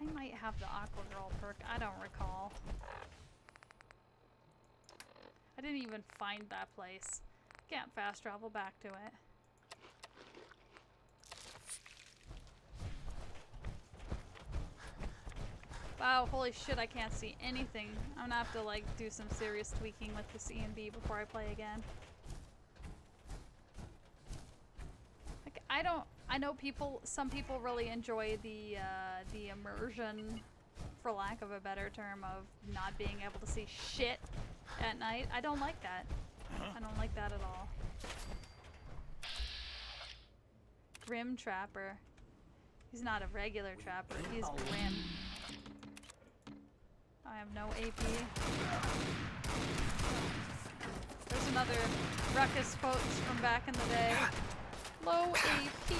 I might have the Aqua Girl perk. I don't recall. I didn't even find that place. Can't fast travel back to it. Wow, holy shit, I can't see anything. I'm gonna have to like do some serious tweaking with the C and B before I play again. Like I know some people really enjoy the immersion, for lack of a better term, of not being able to see shit at night. I don't like that. I don't like that at all. Grim Trapper. He's not a regular trapper, he's grim. I have no AP. There's another Ruckus quote from back in the day. Low AP.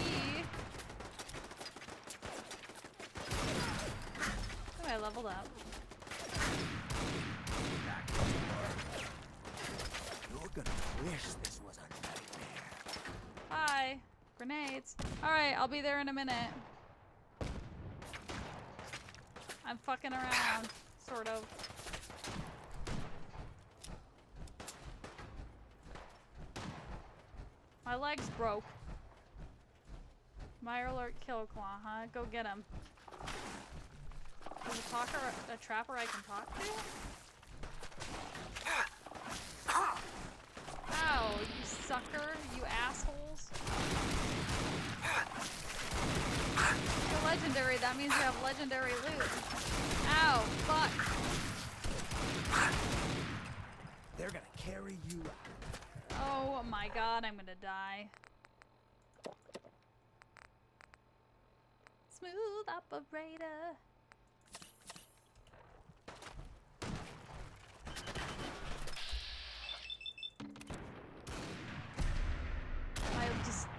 Oh, I leveled up. You're gonna wish this was a nightmare. Hi. Grenades. Alright, I'll be there in a minute. I'm fucking around. Sort of. My leg's broke. Meyer alert kill claw, huh? Go get him. There's a trapper I can talk to? Ow, you sucker, you assholes. You're legendary, that means you have legendary loot. Ow, fuck. They're gonna carry you out. Oh my god, I'm gonna die. Smooth operator.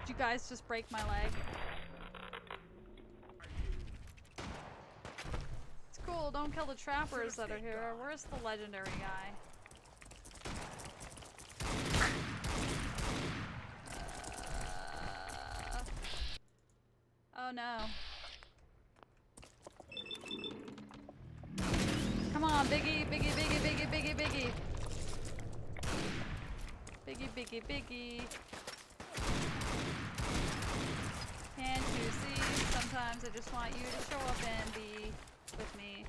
You guys just break my leg. It's cool, don't kill the trappers that are here. Where's the legendary guy? Oh no. Come on, Biggie, Biggie, Biggie, Biggie, Biggie, Biggie. Biggie, Biggie, Biggie. Can't you see? Sometimes I just want you to show up and be with me.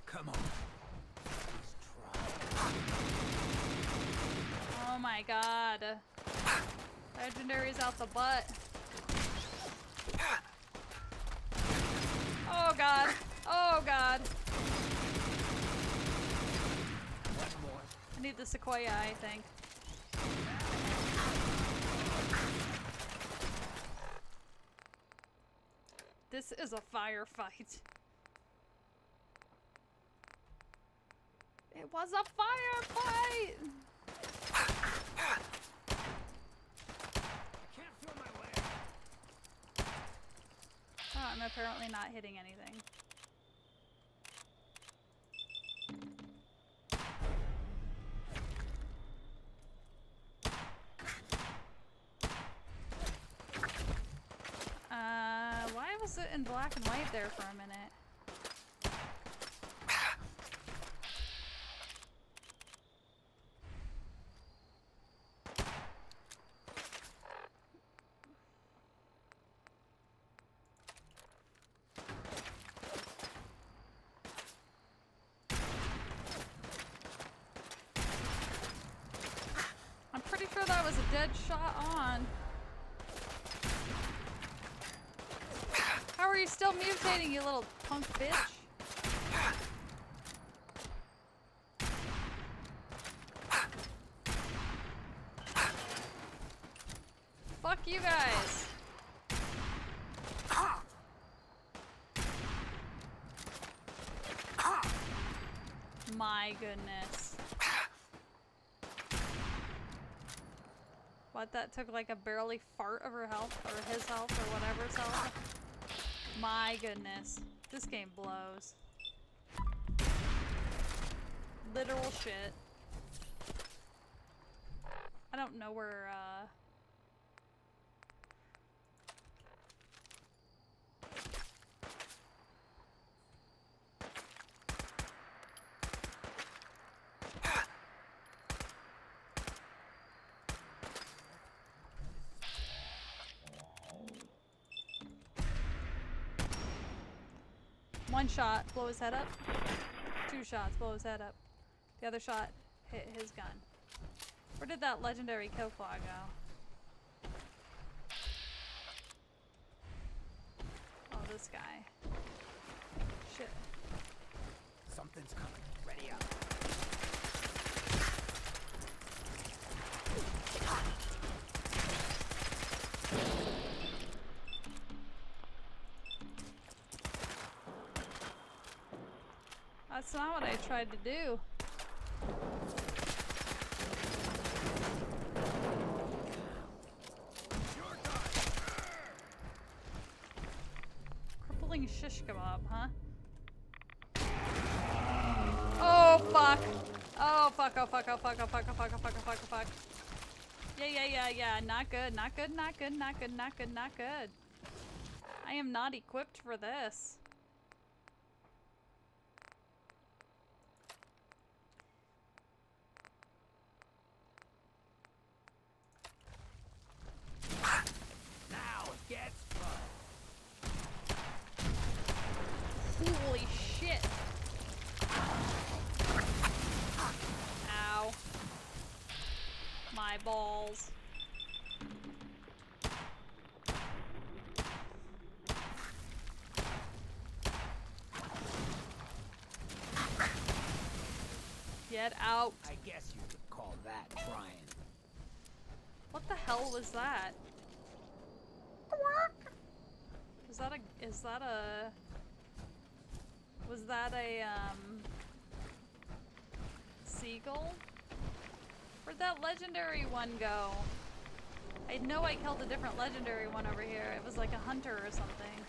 Come on. Oh my god. Legendary's out the butt. Oh god. Oh god. I need the Sequoia, I think. This is a firefight. It was a firefight! Can't feel my way. Oh, I'm apparently not hitting anything. Why was it in black and white there for a minute? I'm pretty sure that was a dead shot on. How are you still mutating, you little punk bitch? Fuck you guys. My goodness. What, that took like a barely fart of her health, or his health, or whatever's health? My goodness. This game blows. Literal shit. I don't know where, one shot, blow his head up. 2 shots, blow his head up. The other shot hit his gun. Where did that legendary Killflaw go? Oh, this guy. Shit. Something's coming. Ready up. That's not what I tried to do. Crippling shish kebab, huh? Oh fuck! Oh fuck, oh fuck, oh fuck, oh fuck, oh fuck, oh fuck, oh fuck, oh fuck. Yeah. Not good, not good, not good, not good, not good, not good. I am not equipped for this. Now it gets fun. Holy shit. Ow. My balls. Get out. I guess you could call that trying. What the hell was that? Was that a seagull? Where'd that legendary one go? I know I killed a different legendary one over here. It was like a hunter or something.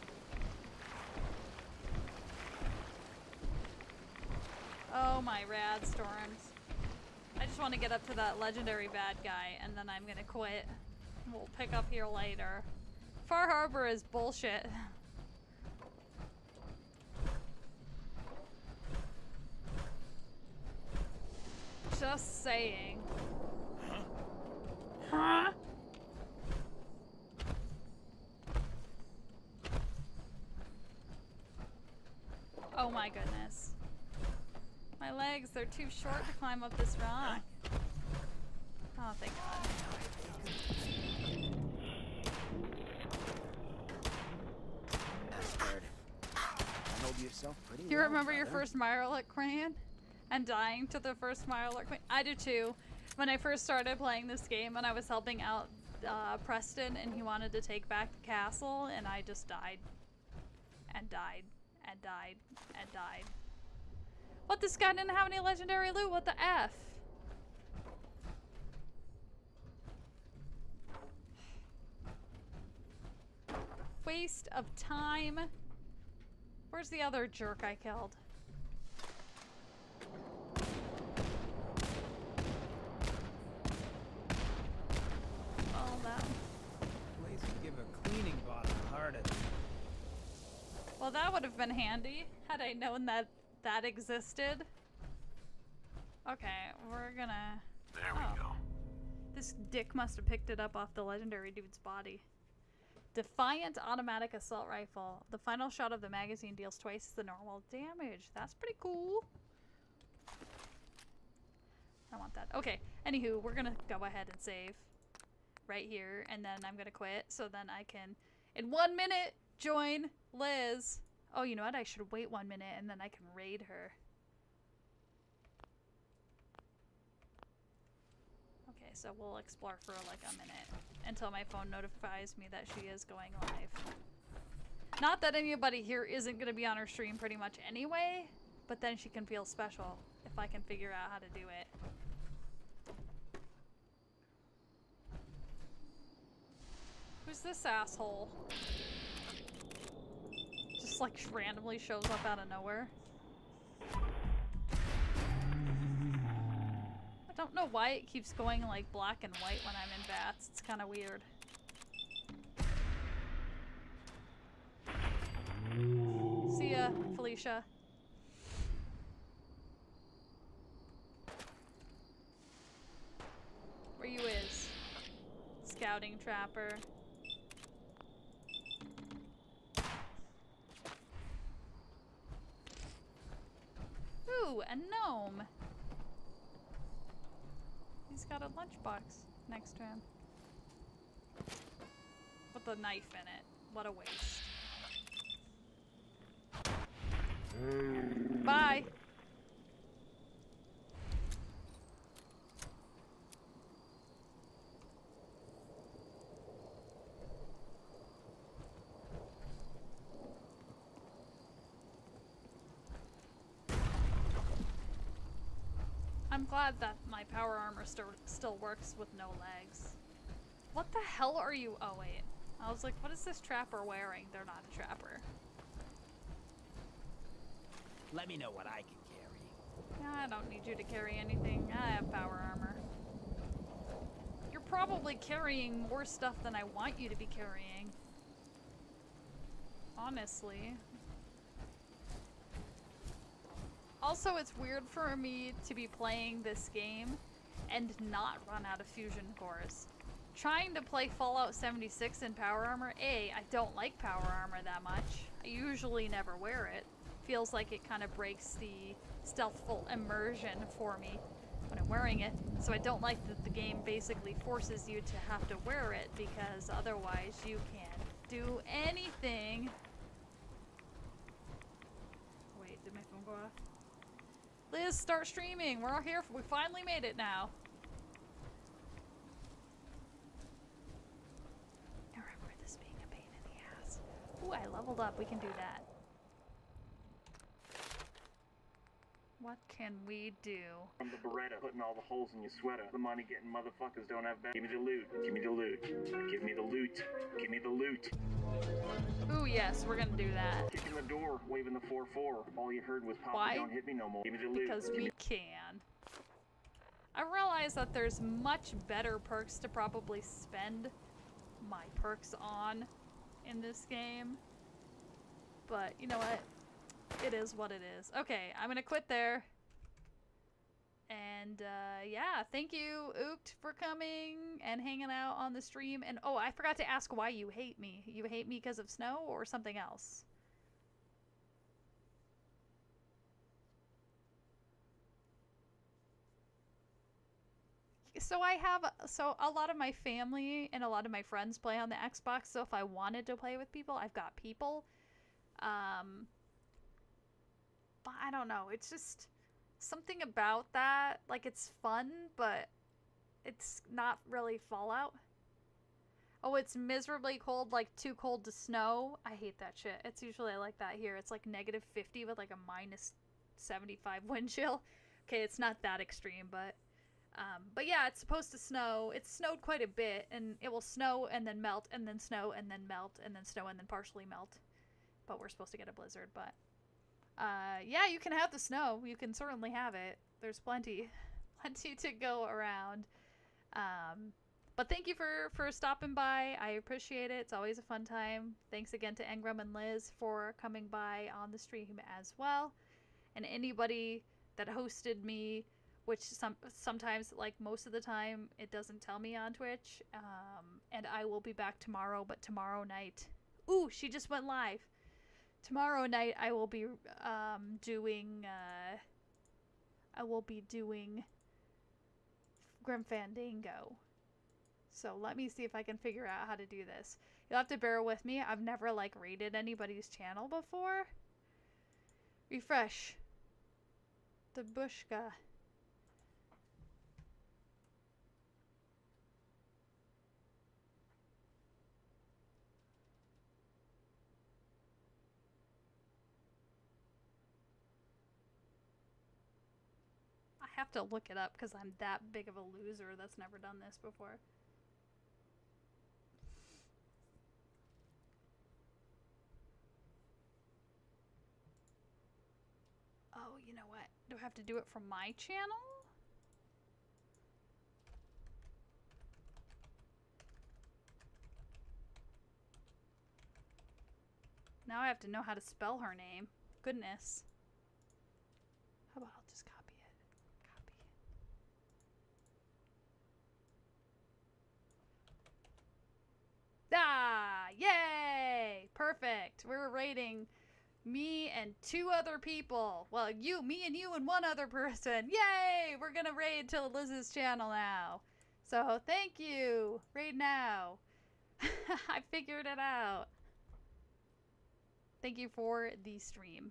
Oh my rad storms. I just want to get up to that legendary bad guy and then I'm gonna quit. We'll pick up here later. Far Harbor is bullshit. Just saying. Huh? Oh my goodness. My legs, they're too short to climb up this rock. Oh, thank God. You remember your first Mirelurk crane? And dying to the first Mirelurk crane? I do too. When I first started playing this game and I was helping out Preston and he wanted to take back the castle and I just died. And died. And died. And died. What? This guy didn't have any legendary loot? What the F? Waste of time. Where's the other jerk I killed? Oh, that. Place would give a cleaning bottle a heart attack. Well, that would have been handy had I known that that existed. Okay, we're gonna... There we go. This dick must have picked it up off the legendary dude's body. Defiant automatic assault rifle. The final shot of the magazine deals twice the normal damage. That's pretty cool. I want that. Okay, anywho, we're gonna go ahead and save right here, and then I'm gonna quit, so then I can, in 1 minute, join Liz. Oh, you know what? I should wait 1 minute, and then I can raid her. Okay, so we'll explore for like a minute until my phone notifies me that she is going live. Not that anybody here isn't going to be on her stream pretty much anyway, but then she can feel special if I can figure out how to do it. Who's this asshole? Just like randomly shows up out of nowhere. I don't know why it keeps going like black and white when I'm in bats. It's kind of weird. See ya, Felicia. Where you is? Scouting trapper. Ooh, a gnome. He's got a lunchbox next to him. With a knife in it. What a waste. Bye! I'm glad that my power armor still works with no legs. What the hell are you? Oh wait. I was like, what is this trapper wearing? They're not a trapper. Let me know what I can carry. I don't need you to carry anything. I have power armor. You're probably carrying more stuff than I want you to be carrying. Honestly. Also, it's weird for me to be playing this game and not run out of fusion cores. Trying to play Fallout 76 in power armor, I don't like power armor that much. I usually never wear it. Feels like it kind of breaks the stealthful immersion for me when I'm wearing it. So I don't like that the game basically forces you to have to wear it because otherwise you can't do anything. Wait, did my phone go off? Liz, start streaming. We're all here. We finally made it now. I remember this being a pain in the ass. Ooh, I leveled up. We can do that. What can we do? From the Beretta, putting all the holes in your sweater. The money getting motherfuckers don't have back. Give me the loot. Give me the loot. Give me the loot. Give me the loot. Ooh, yes, we're gonna do that. Kicking the door, waving the 4-4. All you heard was Papa, Why? Don't hit me no more. Give me the loot. Because we can. I realize that there's much better perks to probably spend my perks on in this game. But, you know what? It is what it is. Okay, I'm gonna quit there. And, yeah, thank you, Ookt, for coming and hanging out on the stream. And, oh, I forgot to ask why you hate me. You hate me because of snow or something else? So a lot of my family and a lot of my friends play on the Xbox, so if I wanted to play with people, I've got people. But I don't know, it's just something about that. Like, it's fun, but it's not really Fallout. Oh, it's miserably cold, like too cold to snow. I hate that shit. It's usually like that here. It's like -50 with like a -75 wind chill. Okay, it's not that extreme, but yeah, it's supposed to snow. It's snowed quite a bit, and it will snow and then melt, and then snow and then melt, and then snow and then partially melt. But we're supposed to get a blizzard, but yeah, you can have the snow. You can certainly have it. There's plenty to go around. But thank you for stopping by. I appreciate it. It's always a fun time. Thanks again to Engram and Liz for coming by on the stream as well. And anybody that hosted me, which sometimes, like most of the time, it doesn't tell me on Twitch. And I will be back tomorrow, but tomorrow night... Ooh, she just went live. Tomorrow night I will be doing Grim Fandango. So let me see if I can figure out how to do this. You'll have to bear with me. I've never like raided anybody's channel before. Refresh. The Bushka. I have to look it up because I'm that big of a loser that's never done this before. you know what? Do I have to do it from my channel? Now I have to know how to spell her name. Goodness. How about I'll just copy it? Copy. Ah! Yay! Perfect. We're rating me and 2 other people. Well, me and you and 1 other person. Yay! We're gonna raid to Liz's channel now. So thank you. Raid now. I figured it out. Thank you for the stream.